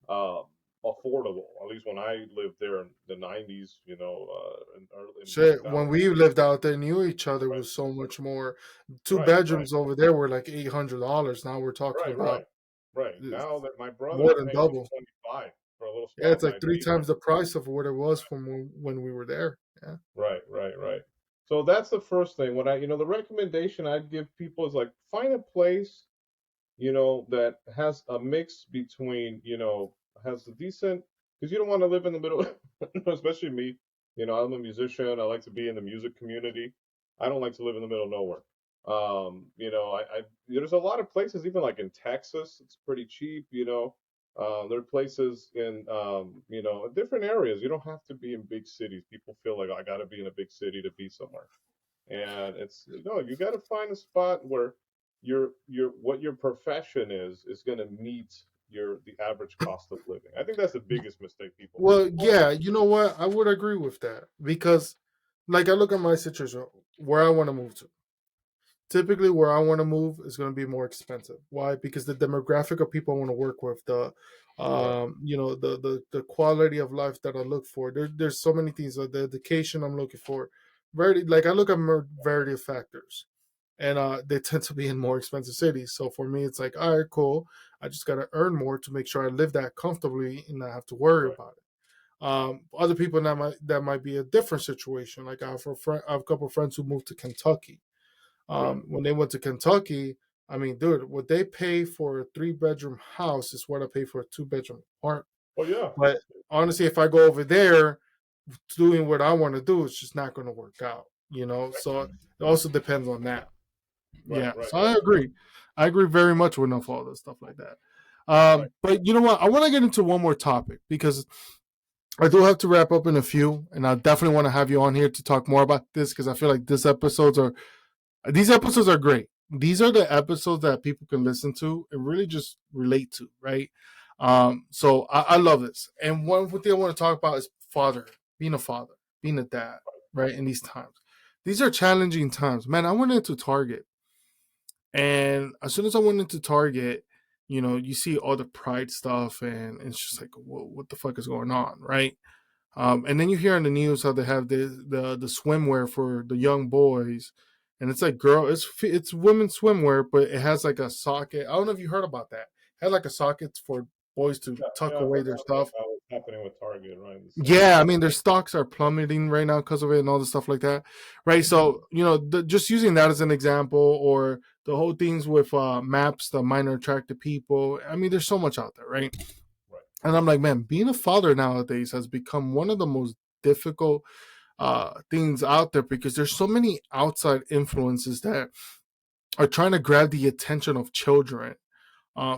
um, affordable. At least when I lived there in the '90s, in early in Shit, when 2000. we lived out there, knew each other, Right. was so much more. Two Right. Right. bedrooms over there were like $800. Now we're talking Right. about Right. Right. Now that my brother more is than paying like double. 25 for a little Yeah, spot it's in my like three times basement. the price of what it was from when we were there. Yeah. Right, right, right. So that's the first thing. The recommendation I'd give people is like find a place, that has a mix between, has a decent, because you don't want to live in the middle, especially me. I'm a musician. I like to be in the music community. I don't like to live in the middle of nowhere. There's a lot of places, even like in Texas, it's pretty cheap. There are places in, different areas. You don't have to be in big cities. People feel like, "Oh, I got to be in a big city to be somewhere." And it's, no, you got to find a spot where what your profession is going to meet the average cost of living. I think that's the biggest mistake people make. Well, yeah, you know what? I would agree with that because, like, I look at my situation where I want to move to. Typically, where I want to move is going to be more expensive. Why? Because the demographic of people I want to work with, Right, the quality of life that I look for. There's so many things. The education I'm looking for, very, like, I look at a variety of factors, and they tend to be in more expensive cities. So for me, it's like, all right, cool. I just got to earn more to make sure I live that comfortably and not have to worry right, about it. Other people that might be a different situation. Like I have a couple of friends who moved to Kentucky. right, When they went to Kentucky, I mean, dude, what they pay for a 3-bedroom house is what I pay for a 2-bedroom apartment. Oh yeah. But honestly, if I go over there doing what I want to do, it's just not going to work out, you know? So it also depends on that. Right. Yeah. Right. So I agree. I agree very much with enough all this stuff like that. Right. But you know what? I want to get into one more topic because I do have to wrap up in a few, and I definitely want to have you on here to talk more about this because I feel like these episodes are great. These are the episodes that people can listen to and really just relate to, right? So I love this. And one thing I want to talk about is being a father, being a dad, right? In these times, these are challenging times, man. I went into Target, and as soon as I went into Target, you know, you see all the pride stuff, and it's just like, whoa, what the fuck is going on, right? And then you hear on the news how they have the swimwear for the young boys, and it's like it's women's swimwear, but it has like a socket. I don't know if you heard about that. It has like a socket for boys to Yeah. tuck Yeah. I away heard their about stuff. what's happening with Target, right? The same. Yeah, I mean their stocks are plummeting right now because of it and all the stuff like that, right? So you know, just using that as an example, or the whole things with maps, the minor attracted people. I mean, there's so much out there, right? Right. And I'm like, man, being a father nowadays has become one of the most difficult things out there because there's so many outside influences that are trying to grab the attention of children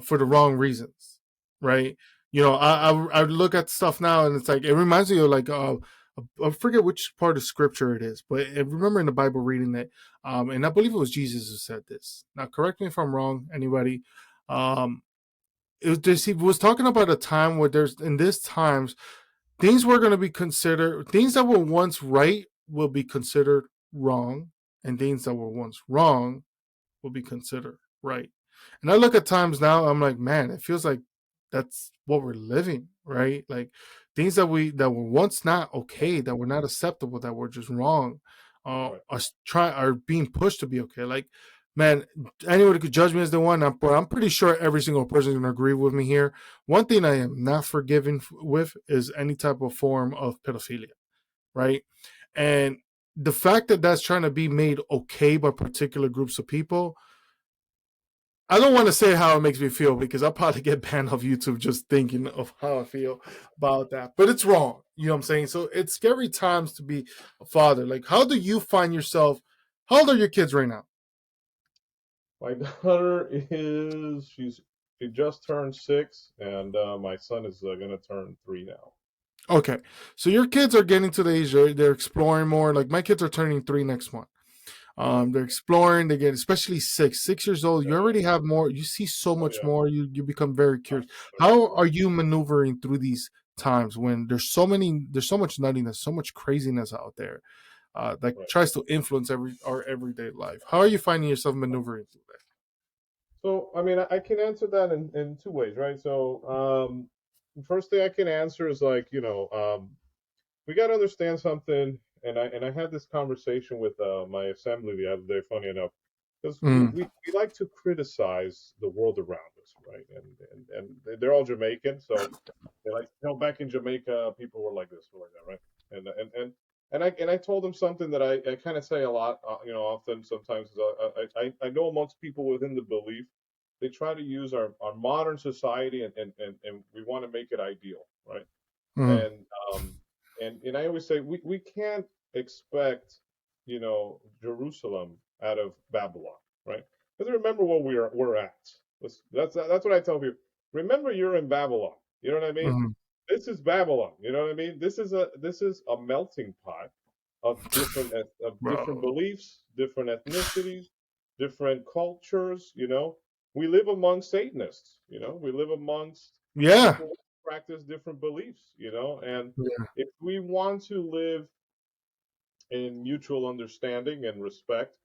for the wrong reasons, right? You know, I look at stuff now and it's like it reminds me of like I forget which part of scripture it is, but I remember in the Bible reading it, and I believe it was Jesus who said this. Now, correct me if I'm wrong, anybody. He was talking about a time where there's in this times things were going to be considered things that were once right will be considered wrong, and things that were once wrong will be considered right. And I look at times now, I'm like, man, it feels like that's what we're living, right? Like things that were once not okay, that were not acceptable, that were just wrong, Right. are being pushed to be okay. Like, man, anyone could judge me as the one, but I'm pretty sure every single person is going to agree with me here. One thing I am not forgiving with is any type of form of pedophilia, right? And the fact that that's trying to be made okay by particular groups of people, I don't want to say how it makes me feel because I'll probably get banned off YouTube just thinking of how I feel about that. But it's wrong. You know what I'm saying? So it's scary times to be a father. Like, how do you find yourself? How old are your kids right now? My daughter she just turned 6, and my son is gonna turn 3 now. Okay. So your kids are getting to the age they're exploring more. Like my kids are turning 3 next month. They're exploring. They get especially 6 years old. You Yeah. already have more. You see so Oh much yeah. more. You become very curious. Absolutely. How are you maneuvering through these times when there's so much nuttiness, so much craziness out there that Right. tries to influence our everyday life? How are you finding yourself maneuvering through that? So I mean, I can answer that in two ways, right? So first thing I can answer is like, we got to understand something, and I had this conversation with my assembly the other day. Funny enough, because Mm, we like to criticize the world around us, right? And they're all Jamaican, so they like, back in Jamaica, people were like this, were like that, right? And I told them something that I kind of say a lot, often sometimes. Is I know amongst people within the belief, they try to use our modern society, and we want to make it ideal, right? mm, and and I always say we can't expect Jerusalem out of Babylon, right? Because remember what we're at. That's what I tell people. Remember, you're in Babylon. You know what I mean? mm. This is Babylon. You know what I mean? This is a melting pot of different Bro. beliefs, different ethnicities, different cultures. We live among Satanists. We live amongst Yeah. people who practice different beliefs. And Yeah. if we want to live in mutual understanding and respect,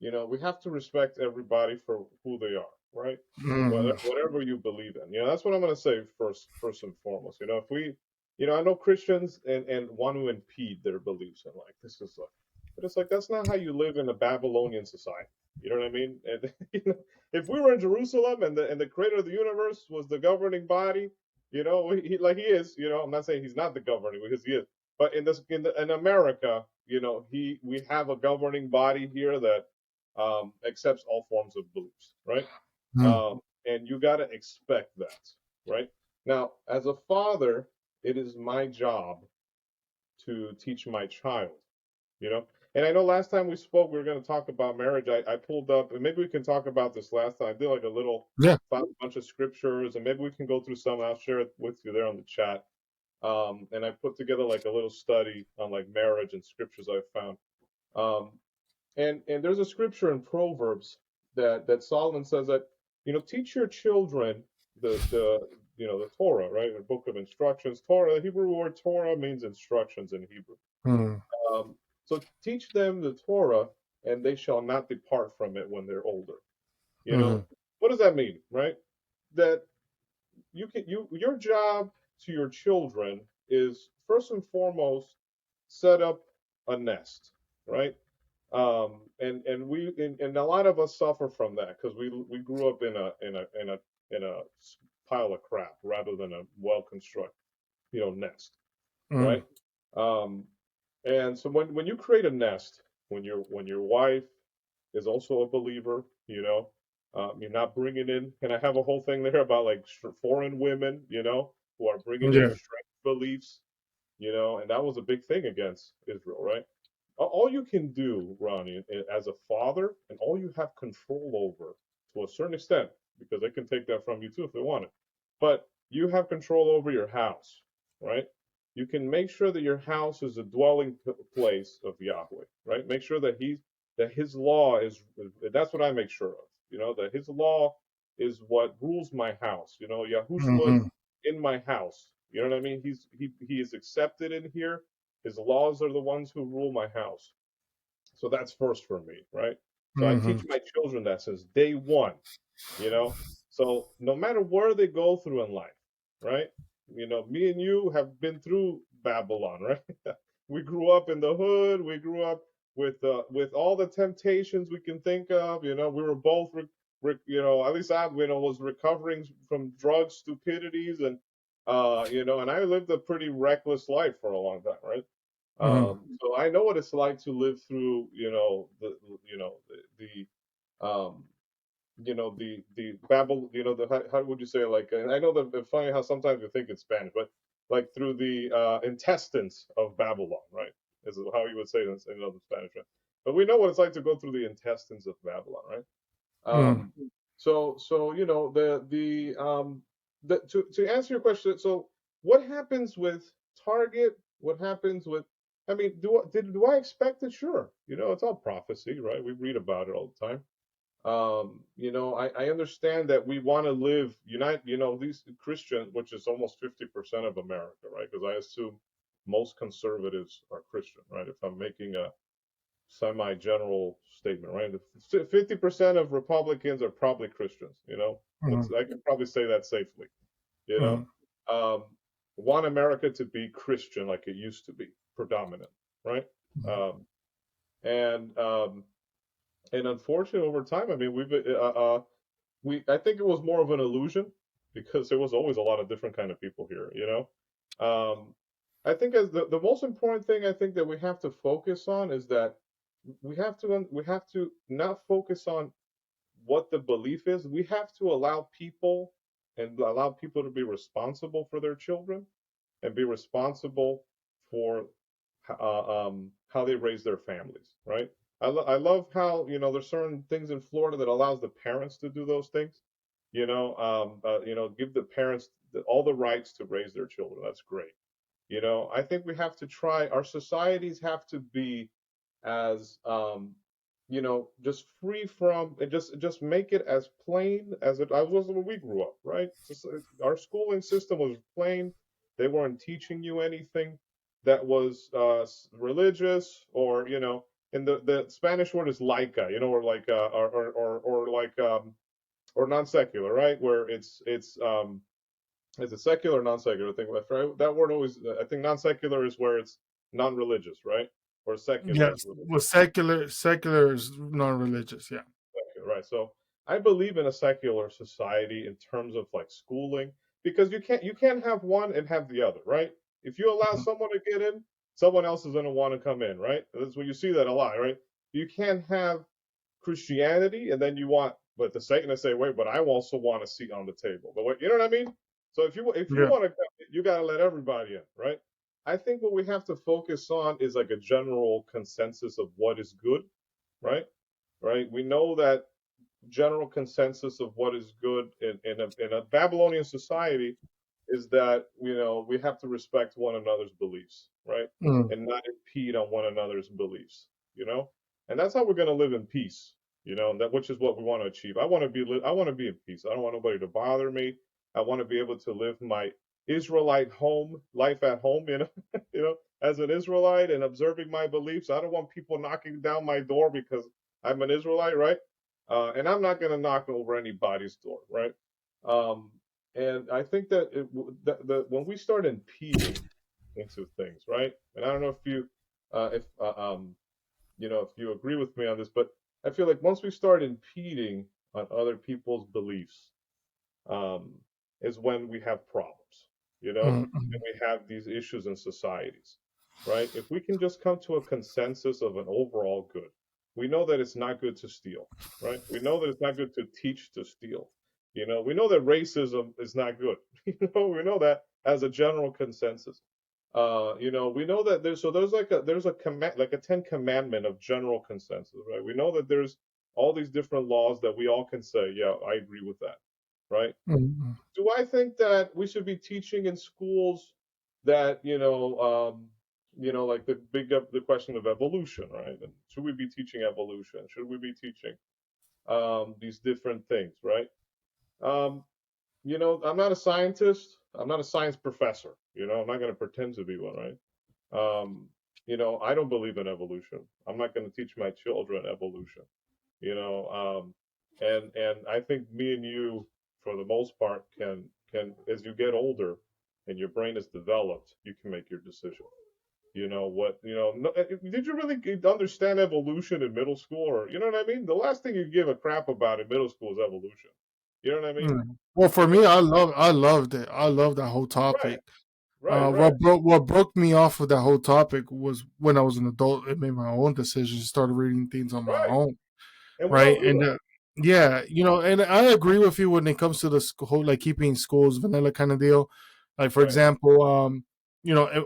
we have to respect everybody for who they are, right? Mm, Whatever you believe in. That's what I'm going to say first and foremost. If we, I know Christians and want to impede their beliefs, and like this is like, but it's like that's not how you live in a Babylonian society. You know what I mean? And if we were in Jerusalem and the creator of the universe was the governing body, like he is. I'm not saying he's not the governing because he is, but in America, we have a governing body here that accepts all forms of beliefs, right? Mm. And you got to expect that, right? Now, as a father, it is my job to teach my child, you know. And I know last time we spoke, we were going to talk about marriage. I pulled up, and maybe we can talk about this last time. I did like a little, Yeah. found a bunch of scriptures, and maybe we can go through some. I'll share it with you there on the chat. And I put together like a little study on like marriage and scriptures I found. Um, and there's a scripture in Proverbs that Solomon says that, teach your children the the Torah, right? The book of instructions. Torah, the Hebrew word Torah means instructions in Hebrew. Mm. So teach them the Torah, and they shall not depart from it when they're older. You know, Mm. what does that mean, right? That your job to your children is first and foremost set up a nest, right? And a lot of us suffer from that because we grew up in a pile of crap rather than a well constructed nest, Mm. right? Um, and so when you create a nest, when your wife is also a believer, you're not bringing in. And I have a whole thing there about like foreign women, who are bringing in Yeah. strange beliefs, and that was a big thing against Israel, right? All you can do, Ronnie, as a father, and all you have control over to a certain extent, because they can take that from you too if they want it, but you have control over your house, right? You can make sure that your house is a dwelling place of Yahweh, right? Make sure that His law is. That's what I make sure of. That His law is what rules my house. Yahushua is Mm-hmm. in my house. You know what I mean? He is accepted in here. His laws are the ones who rule my house. So that's first for me, right? So I Mm-hmm. teach my children that since day one, you know. So no matter where they go through in life, right? Me and you have been through Babylon, right? We grew up in the hood. We grew up with all the temptations we can think of. We were both, at least I, was recovering from drugs, stupidities, and I lived a pretty reckless life for a long time, right? Mm-hmm. So I know what it's like to live through, the Babel, how would you say it? Like, and I know that it's funny how sometimes we think it's Spanish, but like through the intestines of Babylon, right? Is how you would say it in the Spanish, right? But we know what it's like to go through the intestines of Babylon, right? Mm-hmm. So to answer your question, so what happens with Target? What happens with? I mean, do I expect it? Sure, it's all prophecy, right? We read about it all the time. I understand that we want to live unite. These Christians, which is almost 50% of America, right? Because I assume most conservatives are Christian, right? If I'm making a semi-general statement, right? 50% of Republicans are probably Christians. I can probably say that safely. You know, Mm-hmm. um, want America to be Christian like it used to be, predominant, right? Um, and um, and unfortunately, over time, I mean, I think it was more of an illusion because there was always a lot of different kind of people here. Um, I think as the most important thing I think that we have to focus on is that we have to not focus on what the belief is. We have to allow people to be responsible for their children and be responsible for how they raise their families, right? I love how there's certain things in Florida that allows the parents to do those things. Give the parents all the rights to raise their children. That's great. I think we have to try. Our societies have to be as just free from and just make it as plain as it I was when we grew up, right? Just our schooling system was plain. They weren't teaching you anything that was religious or and the Spanish word is laica, or like or like or non secular, right? Where it's a secular non secular thing. Right? That word always I think non secular is where it's non religious, right? Or secular is Yes. religious. Well, secular is non-religious. Yeah. Right. So I believe in a secular society in terms of like schooling because you can't have one and have the other, right? If you allow Mm-hmm. someone to get in, someone else is going to want to come in, right? That's when you see that a lot, right? You can't have Christianity, and then you want, but the Satanists say, wait, but I also want a seat on the table. But wait, you know what I mean? So if you Yeah. want to, you got to let everybody in, right? I think what we have to focus on is like a general consensus of what is good, right? Right. We know that general consensus of what is good in a Babylonian society is that we have to respect one another's beliefs, right, Mm. and not impede on one another's beliefs, and that's how we're going to live in peace, and that which is what we want to achieve. I want to be in peace. I don't want nobody to bother me. I want to be able to live my Israelite home life at home, as an Israelite and observing my beliefs. I don't want people knocking down my door because I'm an Israelite, right? And I'm not going to knock over anybody's door, right? Um, and I think that when we start impeding into things, right? And I don't know if you, if you agree with me on this, but I feel like once we start impeding on other people's beliefs, um, is when we have problems, Mm. and we have these issues in societies, right? If we can just come to a consensus of an overall good, we know that it's not good to steal, right? We know that it's not good to teach to steal. We know that racism is not good. We know that as a general consensus. We know that there's a command, like a 10 commandment of general consensus, right? We know that there's all these different laws that we all can say, yeah, I agree with that, right? Mm. Do I think that we should be teaching in schools that like the question of evolution, right? And should we be teaching evolution? Should we be teaching these different things, right? Um, I'm not a scientist. I'm not a science professor. I'm not going to pretend to be one, right? I don't believe in evolution. I'm not going to teach my children evolution. You know, and I think me and you, for the most part, can as you get older and your brain is developed, you can make your decision. No, did you really understand evolution in middle school, or you know what I mean? The last thing you give a crap about in middle school is evolution. You know what I mean? Mm. Well, for me, I loved it. I love that whole Right, topic. right, right, What broke me off of that whole topic was when I was an adult and made my own decisions, started reading things on my right. own, And we all right? do And that. yeah, and I agree with you when it comes to the whole like keeping schools vanilla kind of deal. Like for Right, example,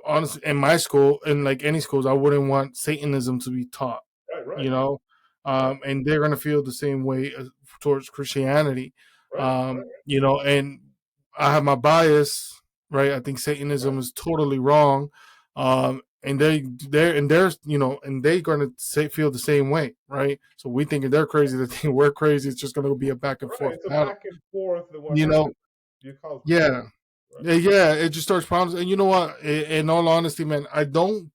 honestly, in my school, in like any schools, I wouldn't want Satanism to be taught. right, right, You know, right, and they're gonna feel the same way towards Christianity. right, And I have my bias, right? I think right. Satanism is totally wrong. And they're gonna feel the same way, right? So we think they're crazy, they think we're crazy. It's just gonna be a back and Right. forth It's a battle, back and forth. And what you know? happens? You cause Yeah, problems. Right, yeah. It just starts problems, and you know what? In all honesty, man, I don't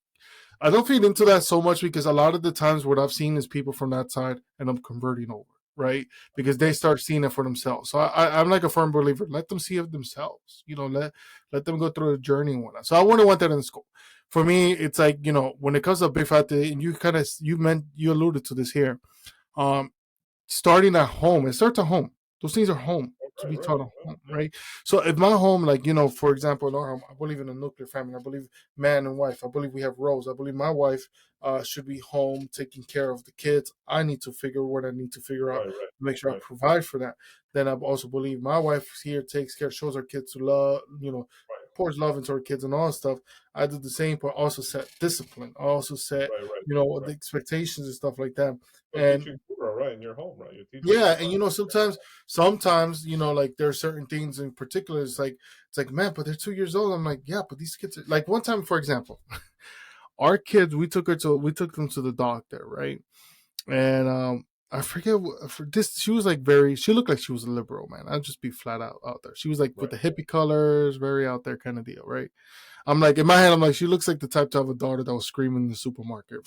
feed into that so much because a lot of the times what I've seen is people from that side end up converting over, right? Because they right, start seeing it for themselves. So I'm like a firm believer. Let them see it themselves. Let them go through the journey and whatnot. So I wouldn't want that in school. For me, it's like when it comes to big fat, and you alluded to this here. Um, Starting at home. It starts at home. Those things are home to right, be right, taught at home, right? So if my home, like for example, in our home, I believe in a nuclear family. I believe man and wife. I believe we have roles. I believe my wife should be home taking care of the kids. I need to figure what I need to figure out right, to make sure I right, provide for that. Then I also believe my wife here takes care, shows her kids to love, pours love into her kids and all that stuff. I do the same, but also set discipline. I also set, right, right, the right. expectations and stuff like that. So And teaching Torah, right, in your home, right? You're teaching yeah, Torah. and sometimes, like there are certain things in particular. It's like, man, but they're 2 years old. I'm like, yeah, but these kids are like one time, for example, our kids, we took them to the doctor, right? And I forget for this. She looked like she was a liberal, man. I'll just be flat out there. She was like with Right, the hippie colors, very out there kind of deal, right? I'm like in my head, I'm like, she looks like the type to have a daughter that was screaming in the supermarket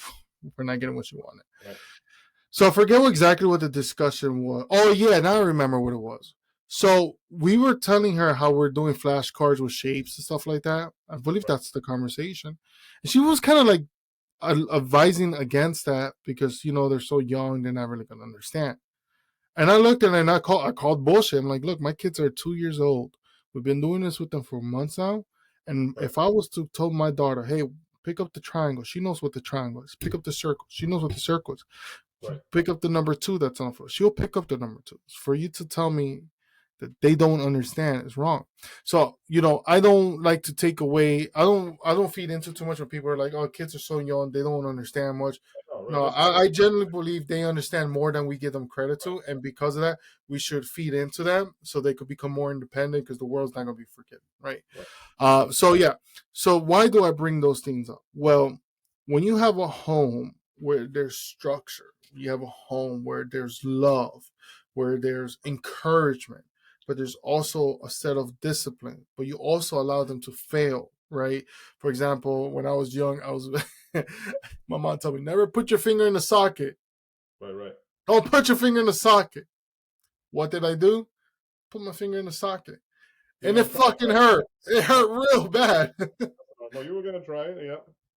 for not getting what she wanted. right, So I forget exactly what the discussion was. Oh yeah, now I remember what it was. So we were telling her how we're doing flashcards with shapes and stuff like that. I believe right, that's the conversation. And she was kind of like advising against that because they're so young, they're not really gonna understand. And I looked at her and I called bullshit. I'm like, look, my kids are 2 years old. We've been doing this with them for months now. And right, if I was to tell my daughter, hey, pick up the triangle, she knows what the triangle is. Pick up the circle, she knows what the circle is. Right. Pick up the number two that's on the floor. She'll pick up the number two. For you to tell me that they don't understand is wrong. So, I don't like to take away. I don't feed into too much when people are like, "Oh, kids are so young, they don't understand much." No, right. No, That's I generally believe they understand more than we give them credit to, and because of that, we should feed into them so they could become more independent because the world's not going to be forgiven, right? right. So yeah. So why do I bring those things up? Well, when you have a home where there's structure, you have a home where there's love, where there's encouragement, but there's also a set of discipline, but you also allow them to fail, right? For example, when I was young, my mom told me, never put your finger in the socket. Right. Don't put your finger in the socket. What did I do? Put my finger in the socket. And it fucking hurt. It hurt real bad. No, you were gonna try it, yeah.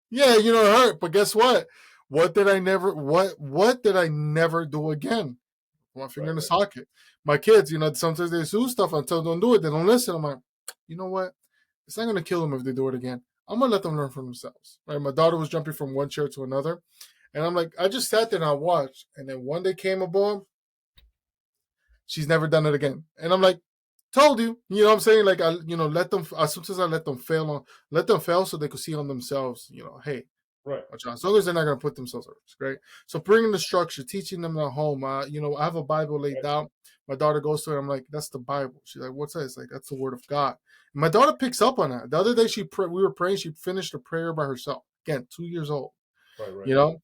Yeah, it hurt. But guess what? What did I never do again? Put my finger in the socket. My kids, sometimes they do stuff. I tell them don't do it. They don't listen. I'm like, you know what? It's not gonna kill them if they do it again. I'm gonna let them learn for themselves. Right? My daughter was jumping from one chair to another, and I'm like, I just sat there and I watched. And then one day came aboard. She's never done it again. And I'm like, told you. You know what I'm saying? Like, let them, sometimes I let them fail so they could see on themselves, hey, right. As long as they're not going to put themselves at risk, right? So bringing the structure, teaching them at home. I have a Bible laid out. My daughter goes to it. I'm like, that's the Bible. She's like, what's that? It's like, that's the word of God. And my daughter picks up on that. The other day we were praying. She finished a prayer by herself. Again, 2 years old. Right.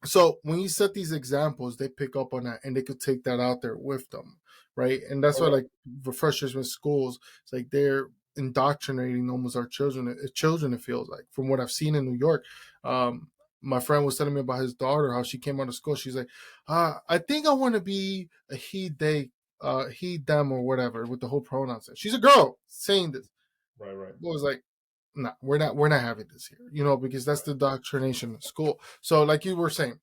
So when you set these examples, they pick up on that and they could take that out there with them, right? And that's why, like, for freshman schools, it's like they're indoctrinating almost our children. It feels like, from what I've seen in New York. My friend was telling me about his daughter, how she came out of school. She's like, I think I want to be a he, they, he, them, or whatever with the whole pronouns. She's a girl saying this. Right. I was like, no, we're not having this here, because that's the indoctrination in school. So like you were saying,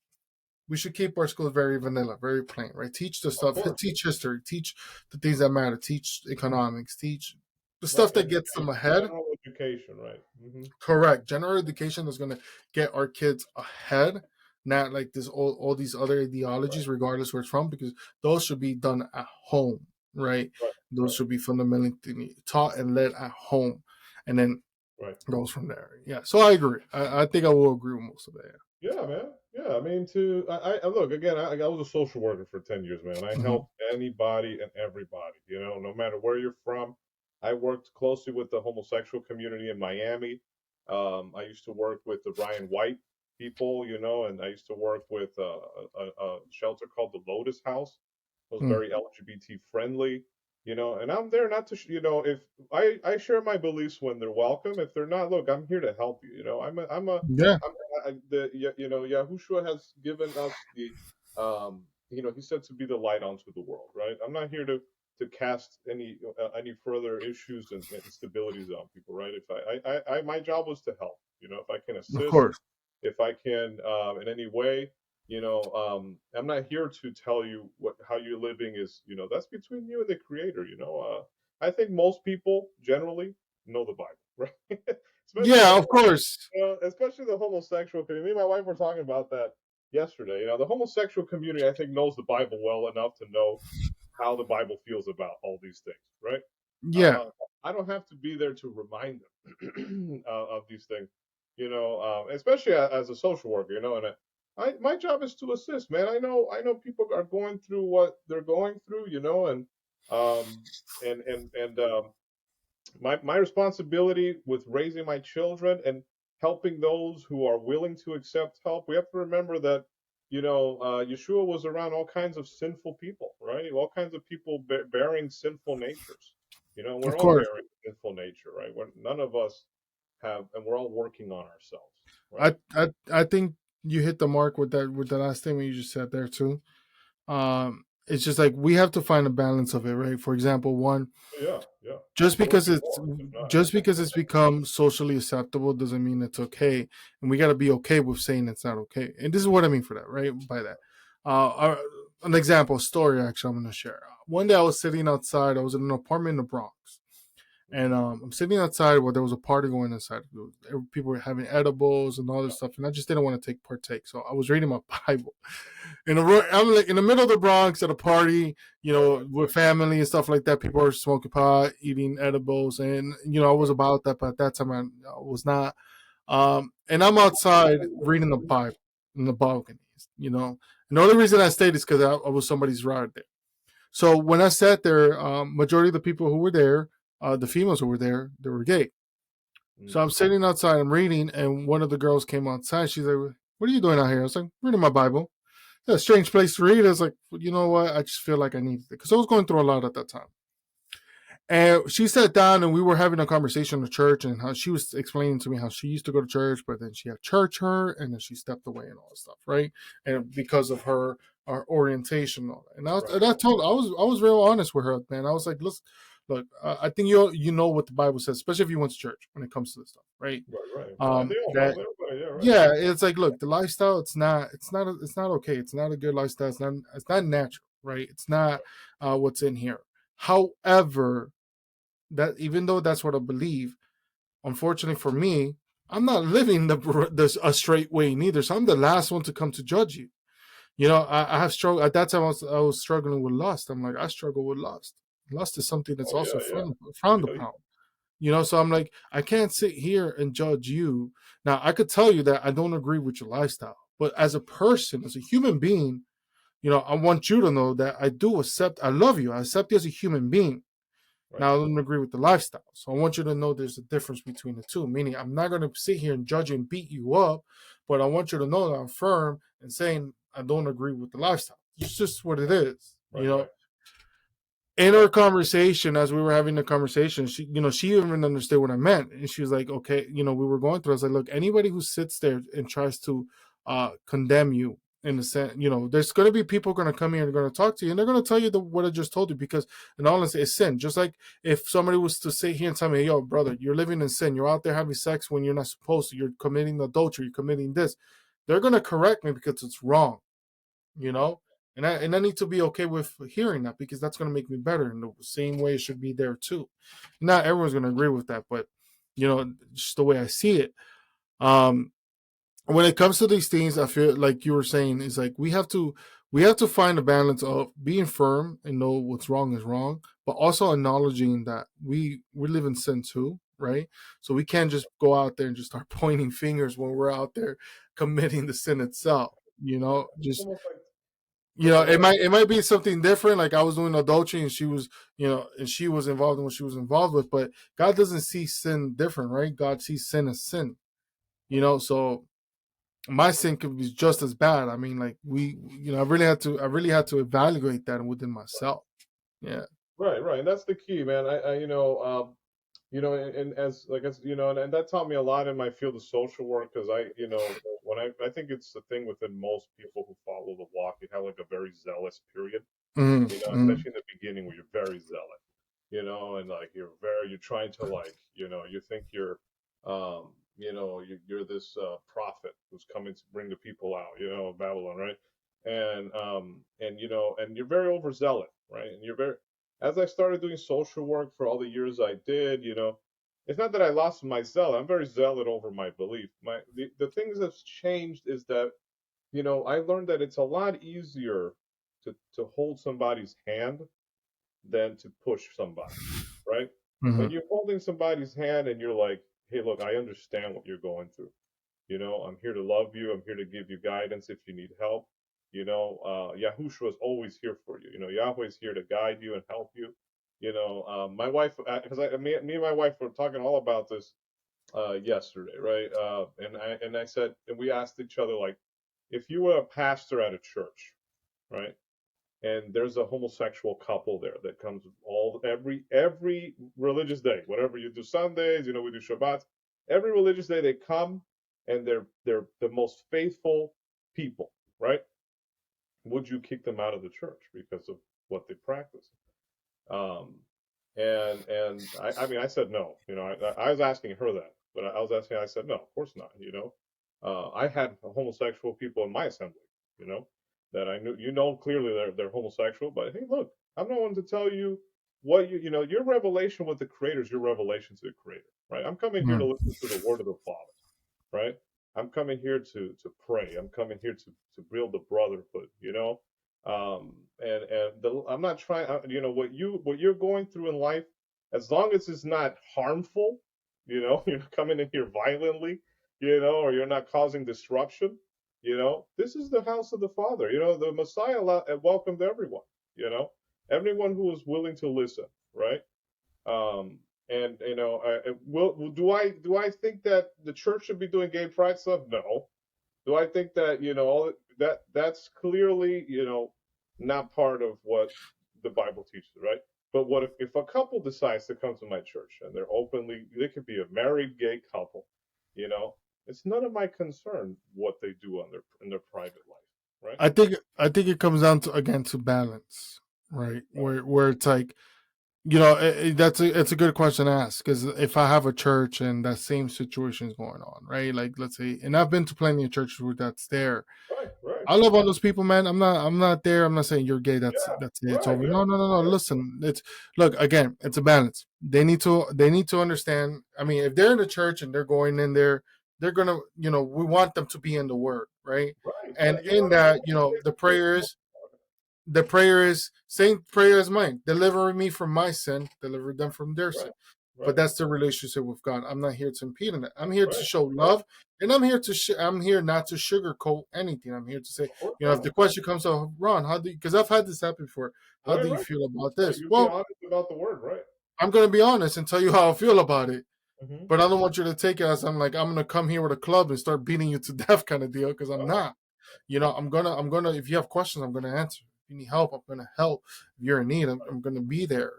we should keep our schools very vanilla, very plain, right? Teach the stuff, teach history, teach the things that matter, teach economics, teach the stuff that gets them ahead. General education, right? Mm-hmm. Correct. General education is going to get our kids ahead, not like this all these other ideologies, regardless where it's from, because those should be done at home, right? Those should be fundamentally taught and led at home, and then goes from there. Yeah, so I agree. I think I will agree with most of that. Yeah, man. Yeah, I mean, I look again. I was a social worker for 10 years, man. I helped anybody and everybody. No matter where you're from. I worked closely with the homosexual community in Miami. I used to work with the Ryan White people, and I used to work with a shelter called the Lotus House. It was very LGBT friendly. And I'm there not to, if I share my beliefs when they're welcome. If they're not, look, I'm here to help you. Yahushua has given us the, he said to be the light onto the world, right? I'm not here to cast any further issues and instabilities on people, right? If I my job was to help, if I can assist, of course, if I can in any way. I'm not here to tell you how you're living is, that's between you and the creator. I think most people generally know the Bible, right? Yeah, of course. Especially the homosexual community. Me and my wife were talking about that yesterday. The homosexual community, I think, knows the Bible well enough to know how the Bible feels about all these things, right? Yeah. I don't have to be there to remind them of these things, especially as a social worker, and my job is to assist, man. I know people are going through what they're going through, and my responsibility with raising my children and helping those who are willing to accept help. We have to remember that, Yeshua was around all kinds of sinful people, right? All kinds of people bearing sinful natures. We're all bearing sinful nature, right? None of us have, and we're all working on ourselves. Right? I think you hit the mark with that last statement you just said there too. It's just like we have to find a balance of it, right? For example, one, just because it's become socially acceptable doesn't mean it's okay, and we got to be okay with saying it's not okay. And this is what I mean for that, right? By that, an example, a story actually I'm going to share. One day I was sitting outside. I was in an apartment in the Bronx, And I'm sitting outside where there was a party going inside. People were having edibles and all this stuff, and I just didn't want to partake. So I was reading my Bible. I'm like in the middle of the Bronx at a party, with family and stuff like that. People are smoking pot, eating edibles, and I was about that, but at that time I was not. And I'm outside reading the Bible in the balconies, And the only reason I stayed is because I was somebody's ride there. So when I sat there, majority of the people who were there, the females who were there, they were gay. So I'm sitting outside, I'm reading, and one of the girls came outside. She's like, "What are you doing out here?" I was like, "Reading my Bible." It's a strange place to read. I was like, well, you know what? I just feel like I needed it because I was going through a lot at that time. And she sat down and we were having a conversation in church and how she was explaining to me how she used to go to church, but then she had church hurt and then she stepped away and all that stuff, right? And because of her orientation and all that. And I was real honest with her, man. I was like, listen, look, I think you know what the Bible says, especially if you went to church when it comes to this stuff, right? Right. They all That know, yeah, right. yeah, it's like, look, the lifestyle, it's not okay. It's not a good lifestyle. It's not natural, right? It's not what's in here. However, that even though that's what I believe, unfortunately for me, I'm not living a straight way neither. So I'm the last one to come to judge you. I have struggled at that time. I was struggling with lust. I'm like, I struggle with lust. Lust is something that's also frowned upon. So I'm like, I can't sit here and judge you. Now, I could tell you that I don't agree with your lifestyle, but as a person, as a human being, I want you to know that I love you. I accept you as a human being. Right. Now, I don't agree with the lifestyle. So I want you to know there's a difference between the two, meaning I'm not going to sit here and judge you and beat you up, but I want you to know that I'm firm and saying I don't agree with the lifestyle. It's just what it is, Right. In our conversation, as we were having the conversation, she even understood what I meant. And she was like, okay, we were going through. I was like, look, anybody who sits there and tries to condemn you in a sense, there's going to be people going to come here and going to talk to you, and they're going to tell you what I just told you, because in all honesty, it's sin. Just like if somebody was to sit here and tell me, yo, brother, you're living in sin. You're out there having sex when you're not supposed to. You're committing adultery. You're committing this. They're going to correct me because it's wrong, And I need to be okay with hearing that, because that's going to make me better in the same way it should be there too. Not everyone's going to agree with that, but just the way I see it. When it comes to these things, I feel like you were saying is like we have to find a balance of being firm and know what's wrong is wrong, but also acknowledging that we live in sin too, right? So we can't just go out there and just start pointing fingers when we're out there committing the sin itself. Just it might be something different. Like I was doing adultery and she was, and she was involved in what she was involved with. But God doesn't see sin different, right? God sees sin as sin. So my sin could be just as bad. I mean, like I really had to evaluate that within myself. Yeah. Right. And that's the key, man. And as like as and that taught me a lot in my field of social work, because when I think it's the thing within most people who follow the walk, you have like a very zealous period, especially in the beginning where you're very zealot, and like you're trying to like, you think you're this prophet who's coming to bring the people out, of Babylon, right? And you're very overzealot, right? And you're very, as I started doing social work for all the years I did, it's not that I lost my zeal. I'm very zealot over my belief. The things that's changed is that, I learned that it's a lot easier to hold somebody's hand than to push somebody, right? When you're holding somebody's hand and you're like, hey, look, I understand what you're going through. I'm here to love you. I'm here to give you guidance if you need help. Yahushua is always here for you. Yahweh is here to guide you and help you. My wife, because me and my wife were talking all about this yesterday, right? And I said, and we asked each other, like, if you were a pastor at a church, right? And there's a homosexual couple there that comes every religious day, whatever you do, Sundays, we do Shabbat. Every religious day they come, and they're the most faithful people, right? Would you kick them out of the church because of what they practice? And I mean, I said no. I was asking her that, but I said no, of course not. I had homosexual people in my assembly, that I knew, clearly they're homosexual, but hey, look, I'm not one to tell you what you know, your revelation with the Creator is your revelation to the Creator, right? I'm coming here to Mm. listen to the word of the Father, right? I'm coming here to pray. I'm coming here to build the brotherhood, you know. I'm not trying, you know, what you're going through in life, as long as it's not harmful, you know, you're not coming in here violently, you know, or you're not causing disruption, you know. This is the house of the Father. You know, the Messiah welcomed everyone, you know, everyone who was willing to listen, right? Um, and you know, do I think that the church should be doing gay pride stuff? No. Do I think that, you know, that's clearly, you know, not part of what the Bible teaches, right? But what if a couple decides to come to my church and they're openly, they could be a married gay couple, you know, it's none of my concern what they do on their in their private life, right? I think it comes down to, again, to balance, right? Where it's like, it's a good question to ask, because if I have a church and that same situation is going on, right? Like, let's say, and I've been to plenty of churches where that's there. Right, right, I love all those people, man. I'm not there. I'm not saying you're gay. That's it. It's right, over. yeah, No, no, no, no. right, Listen, look, again. It's a balance. They need to understand. I mean, if they're in the church and they're going in there, they're gonna, we want them to be in the Word, right? right, And right. You in want that, to the prayer is same prayer as mine. Deliver me from my sin. Deliver them from their sin. right, But right, that's the relationship with God. I'm not here to impede on it. I'm here to right, show right. love, and I'm here not to sugarcoat anything. I'm here to say, Of course if the not. question comes up, Ron, how do you, because I've had this happen before. How Right, do you right, feel about right. this? You be Well, honest about the word, right? I'm gonna be honest and tell you how I feel about it. Mm-hmm. But I don't want you to take it as I'm gonna come here with a club and start beating you to death kind of deal, because I'm not. I'm gonna if you have questions, I'm gonna answer. If you need help, I'm gonna help. If you're in need, I'm gonna be there,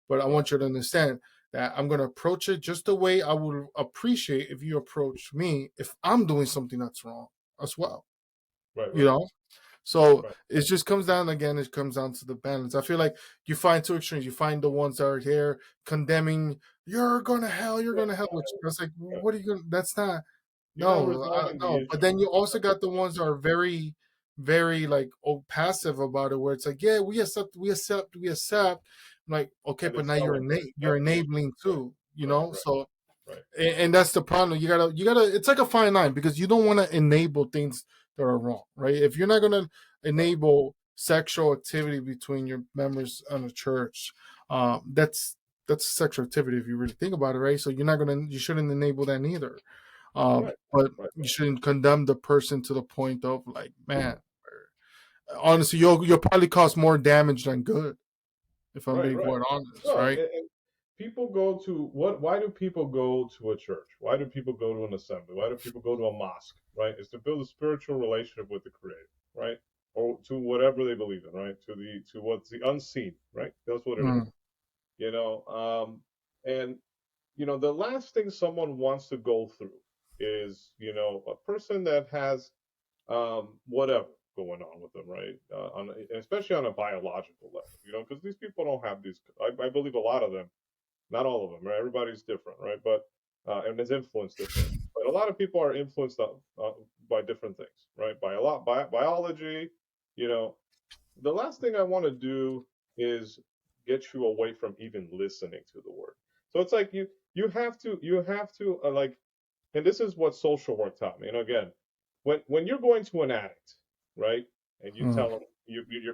But I Right, want you to understand that I'm gonna approach it just the way I would appreciate if you approach me if I'm doing something that's wrong as well. right, You right, know? So right, it just comes down, again, it comes down to the balance. I feel like you find two extremes. You find the ones that are here condemning, you're right, gonna hell, which that's like, right. what are you gonna, that's not, You're not no, resolving the no. But issue. then you also got the ones that are very, very like, passive about it, where it's like, yeah, we accept. I'm like, okay, And they but now sell it, right? you're That's the issue. enabling Right, too, right, right, So, right, and that's the problem. You gotta. It's like a fine line, because you don't want to enable things that are wrong, right? If you're not gonna right, enable sexual activity between your members on a church, that's sexual activity if you really think about it, right? So you shouldn't enable that either. right, But right, you shouldn't condemn the person to the point of, like, man, honestly, you'll probably cause more damage than good, if I'm right, being right. quite honest, No, right? and people go to what? Why do people go to a church? Why do people go to an assembly? Why do people go to a mosque? Right? It's to build a spiritual relationship with the Creator, right? Or to whatever they believe in, right? To what's the unseen, right? That's what it is. Mm, You know, and you know, the last thing someone wants to go through is, you know, a person that has whatever going on with them, right? Especially on a biological level, you know, because these people don't have these. I believe a lot of them, not all of them, right? Everybody's different, right? But and is influenced differently. But a lot of people are influenced by different things, right? By a lot by biology, you know. The last thing I want to do is get you away from even listening to the word. So it's like you have to like, and this is what social work taught me. And again, when you're going to an addict, right, and you mm. tell them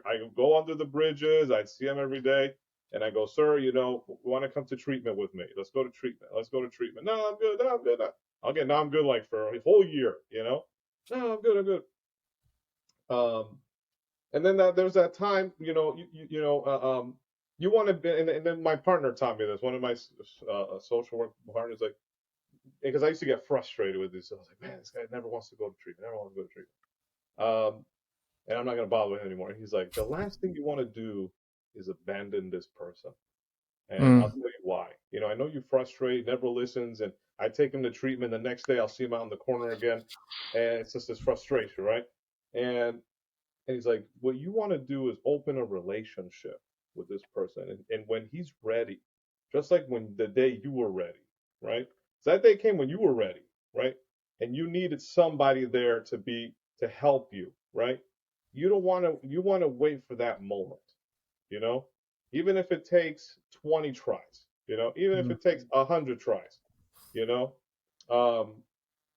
I go under the bridges, I see them every day, and I go, sir, you know, want to come to treatment with me? Let's go to treatment. Let's go to treatment. No, I'm good. No, I'm good. No. Okay, now I'm good like for a whole year, you know. No, I'm good. I'm good. Um, and then there's that time, you know, you want to be, and then my partner taught me this. One of my social work partners, like, because I used to get frustrated with this. I was like, man, this guy never wants to go to treatment. Never wants to go to treatment. And I'm not going to bother with him anymore. He's like, the last thing you want to do is abandon this person. And I'll Mm. tell you why. You know, I know you frustrate, never listens, and I take him to treatment. The next day, I'll see him out in the corner again, and it's just this frustration, right? And and he's like, what you want to do is open a relationship with this person, and when he's ready, just like when the day you were ready, right? So that day came when you were ready, right? And you needed somebody there to help you, right? You don't want to. You want to wait for that moment, you know. even if it takes 20 tries, even if Mhm. it takes 100 tries, you know, um,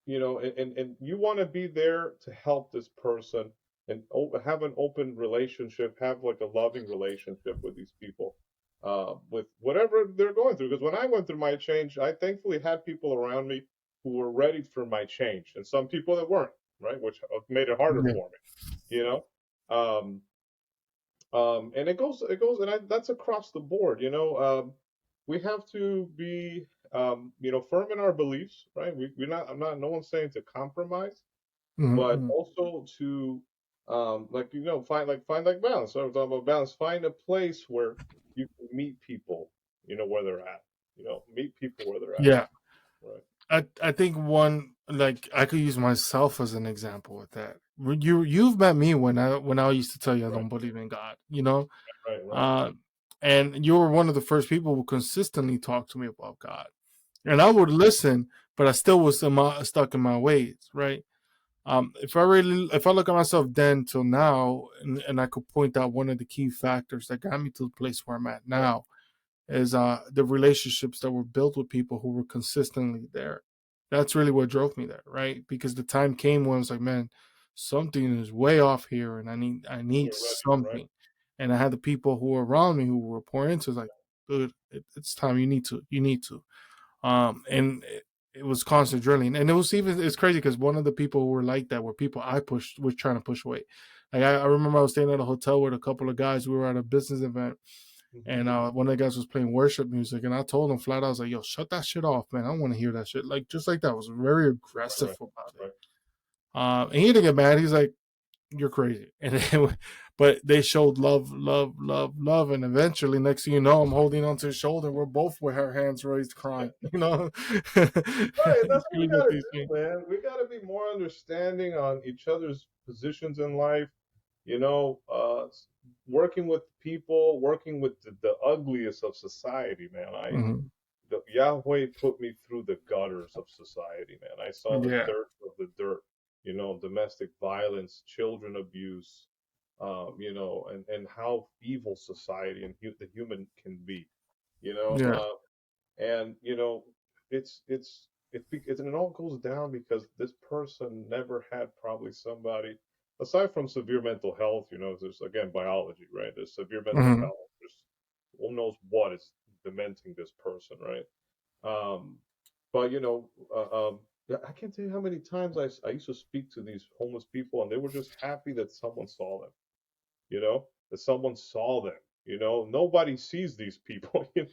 and you want to be there to help this person and have an open relationship, have like a loving relationship with these people, with whatever they're going through. Because when I went through my change, I thankfully had people around me who were ready for my change, and some people that weren't, right, which made it harder Yeah. for me, you know. Um, and and that's across the board, we have to be, firm in our beliefs, right? No one's saying to compromise, but Mhm. also to, find like balance. So I'm talking about balance. Find a place where you can meet people, where they're at, meet people where they're at, Yeah. right? I think one, like, I could use myself as an example with that. You've met me when I used to tell you I Right, don't believe in God, you know? right. Uh and you were one of the first people who consistently talked to me about God. And I would listen, but I still was stuck in my ways, right? If I look at myself then till now, and I could point out one of the key factors that got me to the place where I'm at Right, now, is the relationships that were built with people who were consistently there. That's really what drove me there, right? Because the time came when I was like, man, something is way off here, and I need you're ready, right? something. And I had the people who were around me who were pouring into it, like, dude, it's time. You need to. And it was constant drilling, and it's crazy because one of the people who were like that were people I pushed was trying to push away. Like I remember I was staying at a hotel with a couple of guys. We were at a business event, Hmm. and one of the guys was playing worship music, and I told him flat out, I was like, "Yo, shut that shit off, man! I don't want to hear that shit." Like just like that, I was very Right, aggressive right, about it. right. And he didn't get mad. He's like, "You're crazy," but they showed love, love, love, love, and eventually, next thing you know, I'm holding onto his shoulder. We're both with our hands raised, crying. Right, that's It's what we really what gotta they do, say. man. We gotta be more understanding on each other's positions in life. Working with people, working with the ugliest of society, man. Hmm. Yahweh put me through the gutters of society, man. I saw the Yeah, dirt of the dirt. Domestic violence, children abuse, and how evil society and the human can be. You know, yeah, uh, and and it all goes down because this person never had probably somebody aside from severe mental health. There's again biology, right? There's severe mental hmm, health. There's who knows what is dementing this person, right? um but yeah, I can't tell you how many times I used to speak to these homeless people, and they were just happy that someone saw them, that someone saw them. Nobody sees these people. you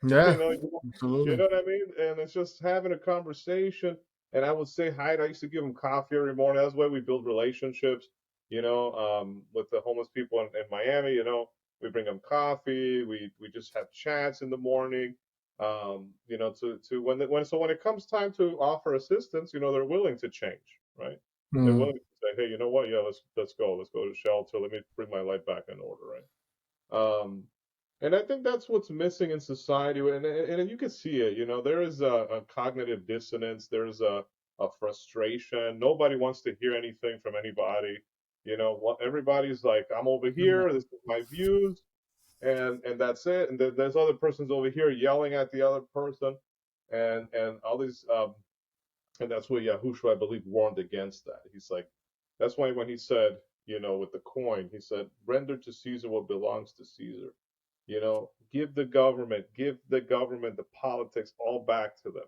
yeah, know, you absolutely. know what I mean? And it's just having a conversation. And I would say hi. I used to give them coffee every morning. That's the way we build relationships, with the homeless people in Miami. We bring them coffee. We just have chats in the morning. To when it comes time to offer assistance, they're willing to change, right? They're Mm, willing to say, hey, you know what? Yeah, let's go. Let's go to the shelter. Let me bring my life back in order, right? And I think that's what's missing in society, and you can see it. There is a cognitive dissonance. There's a frustration. Nobody wants to hear anything from anybody. Everybody's like, I'm over yeah, here. This is my views, and that's it. And then there's other persons over here yelling at the other person, and all these. And that's where Yahushua, I believe, warned against that. He's like, that's why when he said, with the coin, he said, render to Caesar what belongs to Caesar. Give the government the politics all back to them.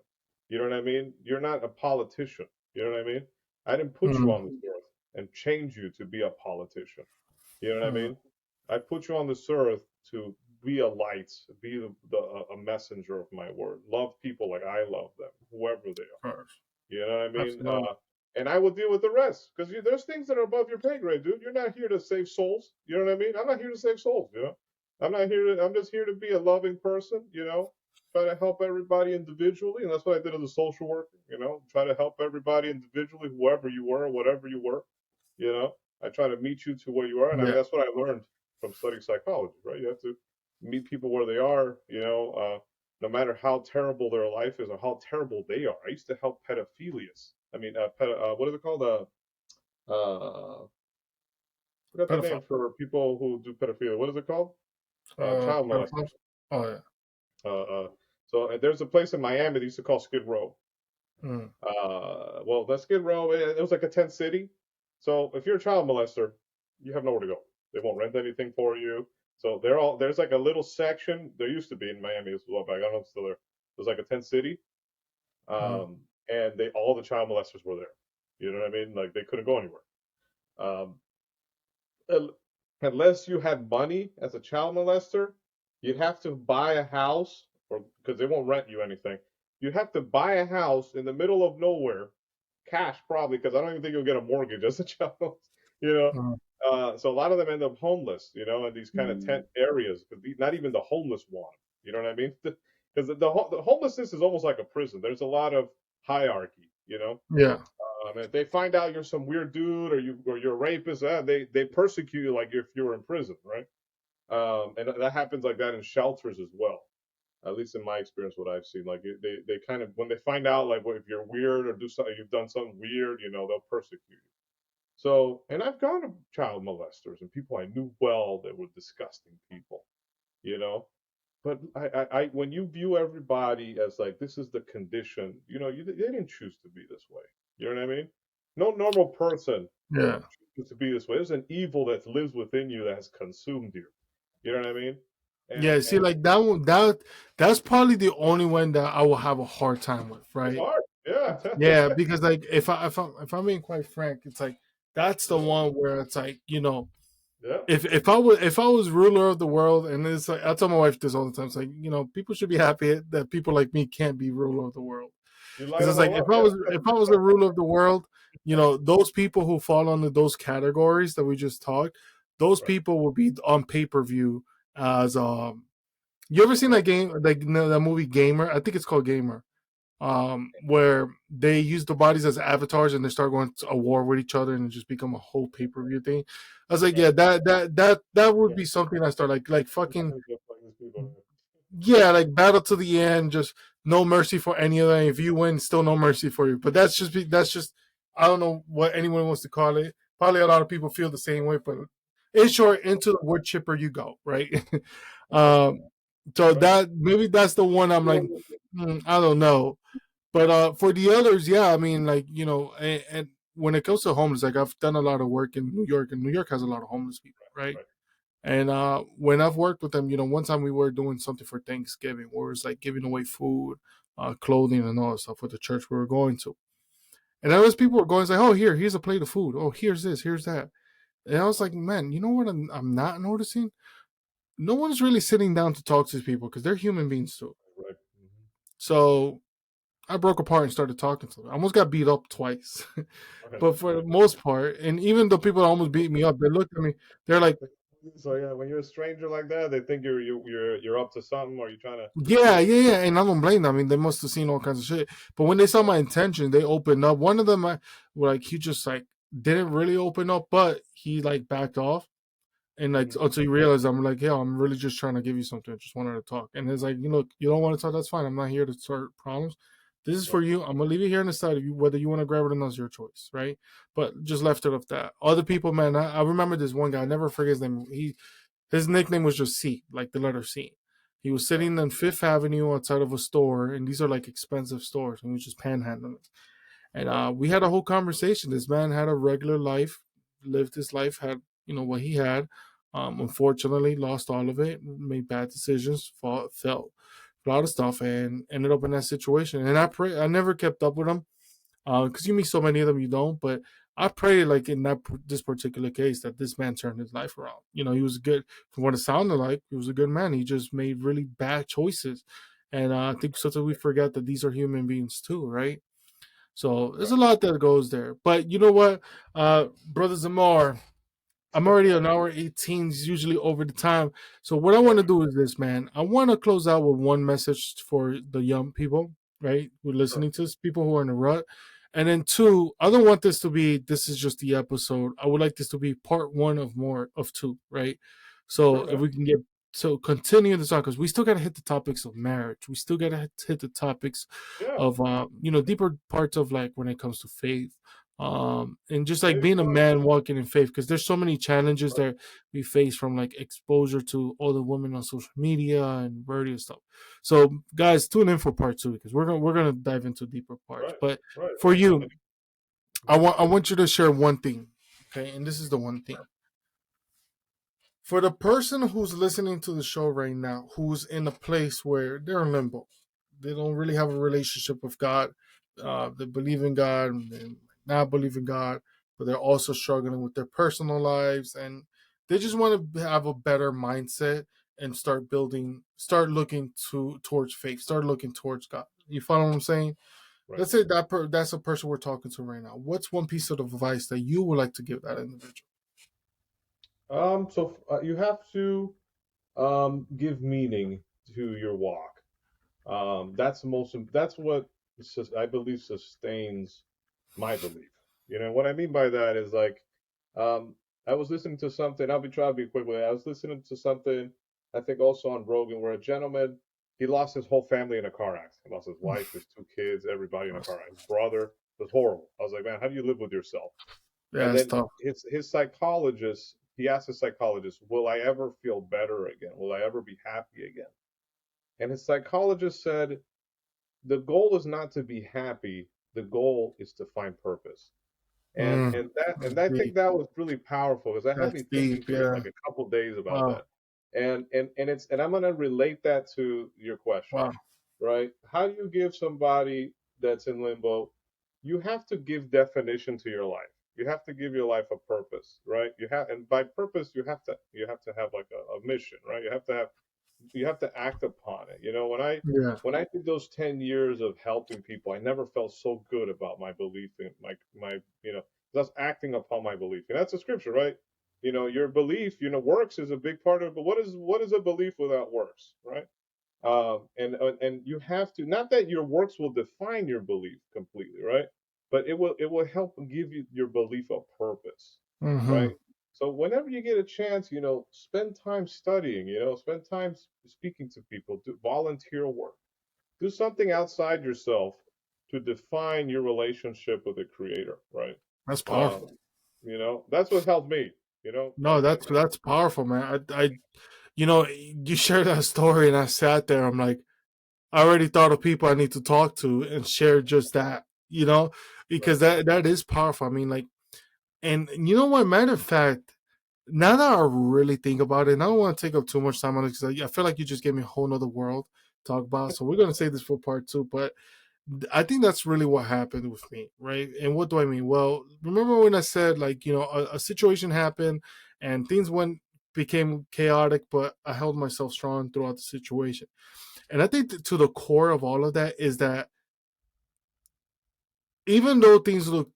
You know what I mean? You're not a politician. You know what I mean? I didn't put you mm, on this earth and change you to be a politician. You know what I mm, mean? I put you on this earth to be a light, be a messenger of my word. Love people like I love them, whoever they are. first, You know what I mean? absolutely. And I will deal with the rest because there's things that are above your pay grade, dude. You're not here to save souls. You know what I mean? I'm not here to save souls. I'm just here to be a loving person. Try to help everybody individually, and that's what I did as a social worker. Try to help everybody individually, whoever you were, whatever you were. You know, I try to meet you to where you are, and I mean Yeah, that's what I learned from studying psychology. Right? You have to meet people where they are. No matter how terrible their life is or how terrible they are. I used to help pedophilias. I mean, what is it called? Forgot the name pedophile, for people who do pedophilia. What is it called? child Pedophiles? molesters. Oh yeah. Uh, so there's a place in Miami they used to call Skid Row. Mm. Well, that Skid Row, it was like a tent city. So if you're a child molester, you have nowhere to go. They won't rent anything for you. So there's like a little section. There used to be in Miami as well, but I don't know if it's still there. There's like a tent city, Mm. and they all the child molesters were there. You know what I mean? Like they couldn't go anywhere. Um, unless you had money as a child molester, you'd have to buy a house, or because they won't rent you anything. You'd have to buy a house in the middle of nowhere, cash probably, because I don't even think you'll get a mortgage as a child. You know, Mm. so a lot of them end up homeless. You know, in these kind of tent areas. But not even the homeless want. You know what I mean? Because the homelessness is almost like a prison. There's a lot of hierarchy. You know, Yeah. if they find out you're some weird dude or you're a rapist, they persecute you like if you were in prison, right? And that happens like that in shelters as well. At least in my experience, what I've seen, like they kind of when they find out like if you're weird or do something, you've done something weird, they'll persecute you. So, and I've gone to child molesters and people I knew well that were disgusting people, you know. But when you view everybody as like this is the condition, they didn't choose to be this way. You know what I mean? No normal person Yeah. chooses to be this way. There's an evil that lives within you that has consumed you. You know what I mean? Yeah, see, And like that one, that's probably the only one that I will have a hard time with, it's right? hard. Yeah. Yeah, because like if I'm being quite frank, it's like that's the Yeah. one where it's like Yeah. if I was ruler of the world, and it's like I tell my wife this all the time, it's like people should be happy that people like me can't be ruler of the world, You light because it's them like all if up. I was Yeah. if I was the ruler of the world, those people who fall under those categories that we just talked, those Right. people will be on pay-per-view as you ever seen that game, like that movie Gamer? I think it's called Gamer. Where they use the bodies as avatars and they start going to a war with each other and it just become a whole pay per view thing. I was like, Right. yeah, that would Yeah. be something I start like You fucking gotta get like these people. yeah, like battle to the end, just no mercy for any of them. If you win, still no mercy for you. But that's just I don't know what anyone wants to call it. Probably a lot of people feel the same way, but in short, into the wood chipper you go, right? um, so Right. that maybe that's the one I'm like, I don't know. But for the others, yeah, I mean, like and when it comes to homeless, like I've done a lot of work in New York, and New York has a lot of homeless people, right? Right. And when I've worked with them, one time we were doing something for Thanksgiving, where it was like giving away food, clothing, and all that stuff for the church we were going to. And there was people were going, like, oh, here's a plate of food. Oh, here's this, here's that. And I was like, man, you know what I'm not noticing? No one's really sitting down to talk to these people because they're human beings too. Right. So I broke apart and started talking to them. I almost got beat up twice. Right. But for the most part, and even the people that almost beat me up, they looked at me, they're like, So yeah, when you're a stranger like that, they think you're up to something, or you're trying to. yeah, and I don't blame them. I mean, they must have seen all kinds of shit. But when they saw my intention, they opened up. One of them, he just like didn't really open up, but he like backed off. And like until you realize, I'm like, yeah, I'm really just trying to give you something. I just wanted to talk. And it's like, you don't want to talk, that's fine. I'm not here to start problems. This is for you. I'm gonna leave it here on the side of you. Whether you want to grab it or not is your choice, right? But just left it of that. Other people, man, I remember this one guy. I never forget his name. His nickname was just C, like the letter C. He was sitting on Fifth Avenue outside of a store, and these are like expensive stores, and he was just panhandling. And we had a whole conversation. This man had a regular life, lived his life, had what he had. Unfortunately, lost all of it, made bad decisions, felt a lot of stuff, and ended up in that situation. And I never kept up with him because you meet so many of them, you don't. But I pray, like in this particular case, that this man turned his life around. He was good from what it sounded like. He was a good man. He just made really bad choices, and I think sometimes we forget that these are human beings too, right? So there's a lot that goes there. But you know what, brother Zamar, I'm already an hour 18, is usually over the time. So what I want to do is this, man. I want to close out with one message for the young people, right? Who are Sure. listening to this, people who are in a rut. And then two, I don't want this to be, this is just the episode. I would like this to be part one of more of two, right? So Sure. if we can get, so continue this on, because we still got to hit the topics of marriage. We still got to hit the topics Yeah. of, deeper parts of like when it comes to faith, And just like being a man walking in faith, because there's so many challenges that we face from like exposure to all the women on social media and radio stuff. So guys, tune in for part 2 because we're gonna dive into deeper parts. But for you, I want you to share one thing, okay? And this is the one thing. For the person who's listening to the show right now, who's in a place where they're in limbo, they don't really have a relationship with God, they believe in God and not believe in God, but they're also struggling with their personal lives, and they just want to have a better mindset and start looking towards faith, start looking towards God. You follow what I'm saying? Right. Let's say that's a person we're talking to right now. What's one piece of advice that you would like to give that individual? So you have to give meaning to your walk. That's the most. That's what I believe sustains my belief. You know what I mean by that is like, I was listening to something. I'll be trying to be quick with it. I was listening to something. I think also on Rogan, where a gentleman he lost his whole family in a car accident. He lost his wife, his 2 kids, everybody in a car accident. His brother. It was horrible. I was like, man, how do you live with yourself? Yeah, And it's then tough. his psychologist, he asked his psychologist, will I ever feel better again? Will I ever be happy again? And his psychologist said, the goal is not to be happy. The goal is to find purpose. And That's I think deep. that was really powerful because that had That's me thinking deep. for Yeah. like a couple days about Wow. that. And I'm gonna relate that to your question, Wow. right? How do you give somebody that's in limbo? You have to give definition to your life. You have to give your life a purpose, right? You have, and by purpose, you have to have like a mission, right? You have to act upon it. You know, Yeah. when I did those 10 years of helping people, I never felt so good about my belief in my that's acting upon my belief. And that's a scripture, right? You know, your belief, works is a big part of it, but what is a belief without works, right? And you have to, not that your works will define your belief completely, right? But it will help give you your belief a purpose, Mm-hmm. right? So whenever you get a chance, spend time studying, spend time speaking to people, do volunteer work, do something outside yourself to define your relationship with the creator, right? That's Um, powerful. that's what helped me, No, that's powerful, man. You shared that story, and I sat there. I'm like, I already thought of people I need to talk to and share just that, right, because that is powerful. I mean, like, and you know what? Matter of fact, now that I really think about it, and I don't want to take up too much time on it because I feel like you just gave me a whole nother world to talk about. So we're gonna save this for part 2. But I think that's really what happened with me, right? And what do I mean? Well, remember when I said like a situation happened and things became chaotic, but I held myself strong throughout the situation. And I think to the core of all of that is that even though things look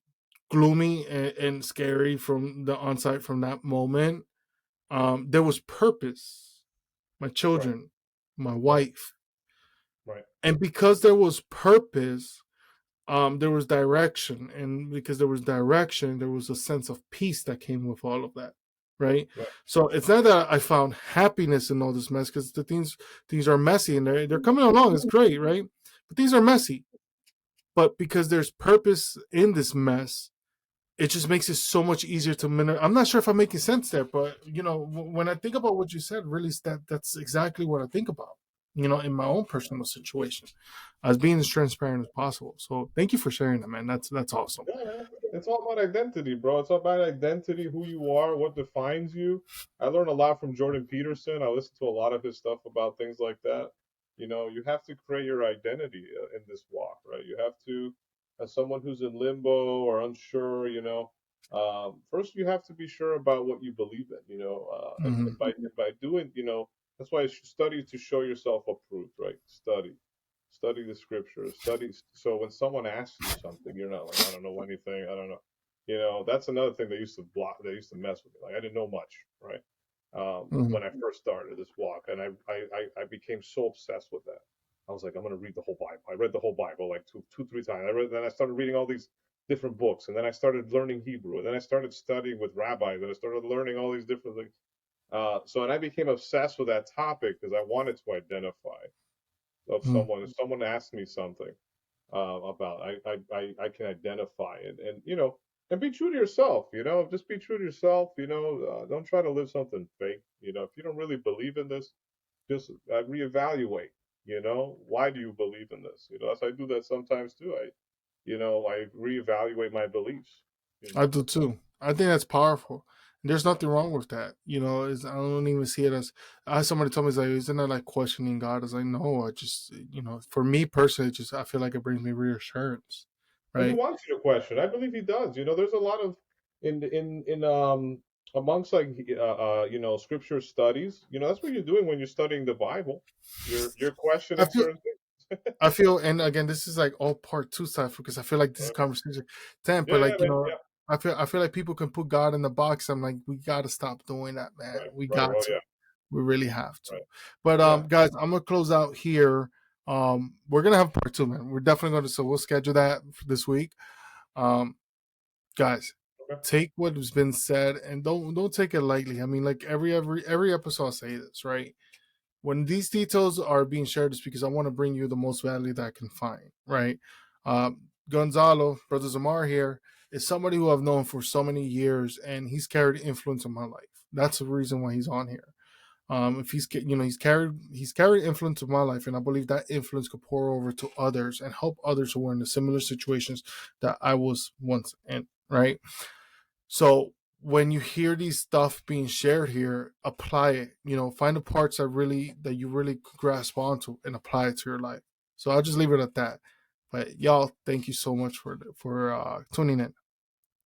gloomy and scary from the onset from that moment, there was purpose. My right, children, my right, wife, right, and because there was purpose, there was direction, and because there was direction, there was a sense of peace that came with all of that, right? right, So it's not that I found happiness in all this mess, because the things are messy and they're coming along. It's great, right? But things are messy. But because there's purpose in this mess, it just makes it so much easier to I'm not sure if I'm making sense there, but when I think about what you said, really, that's exactly what I think about. In my own personal situation, as being as transparent as possible. So thank you for sharing that, man. That's awesome. Yeah, man. It's all about identity, bro. It's all about identity, who you are, what defines you. I learned a lot from Jordan Peterson. I listened to a lot of his stuff about things like that. You have to create your identity in this walk, right? You have to, as someone who's in limbo or unsure, first you have to be sure about what you believe in, and, Mm-hmm. and by doing, that's why it's study to show yourself approved, right? Study the scriptures, study. So when someone asks you something, you're not like, I don't know anything. I don't know. That's another thing they used to block. They used to mess with me. Like I didn't know much, right? Mm-hmm. When I first started this walk, and I became so obsessed with that. I was like, I'm gonna read the whole Bible. I read the whole Bible like two, 3 times. Then I started reading all these different books, and then I started learning Hebrew, and then I started studying with rabbis, and I started learning all these different things. And I became obsessed with that topic because I wanted to identify of someone. If someone asks me something about, I can identify it, and And be true to yourself. Just be true to yourself. Don't try to live something fake. If you don't really believe in this, just reevaluate. Why do you believe in this? As I do that sometimes too. I reevaluate my beliefs. You I know, do too. I think that's powerful. There's nothing wrong with that. I don't even see it as. I had somebody told me, it's like, isn't that like questioning God? I was like, no, I just, for me personally, I feel like it brings me reassurance, and he right? wants you to question. I believe he does. There's a lot of in amongst like scripture studies. That's what you're doing when you're studying the Bible. You're I questioning feel, certain things. I feel, and again, this is like all part two stuff because I feel like this is Right. conversation 10, Yeah, but yeah, like, man. Yeah, I feel like people can put God in the box. I'm like, we got to stop doing that, man. right, We right. got Well, to. yeah, We really have to. right. But Yeah. guys, I'm gonna close out here. We're gonna have part two, man. We're definitely gonna, so we'll schedule that for this week. Um, guys, Okay. take what has been said and don't take it lightly. I mean, like every episode I say this, right? When these details are being shared, it's because I want to bring you the most value that I can find, right? Gonzalo, Brother Zamar here, is somebody who I've known for so many years, and he's carried influence in my life. That's the reason why he's on here. If he's carried influence of my life, and I believe that influence could pour over to others and help others who are in the similar situations that I was once in, right? So when you hear these stuff being shared here, apply it. Find the parts that you really grasp onto and apply it to your life. So I'll just leave it at that. But y'all, thank you so much for tuning in.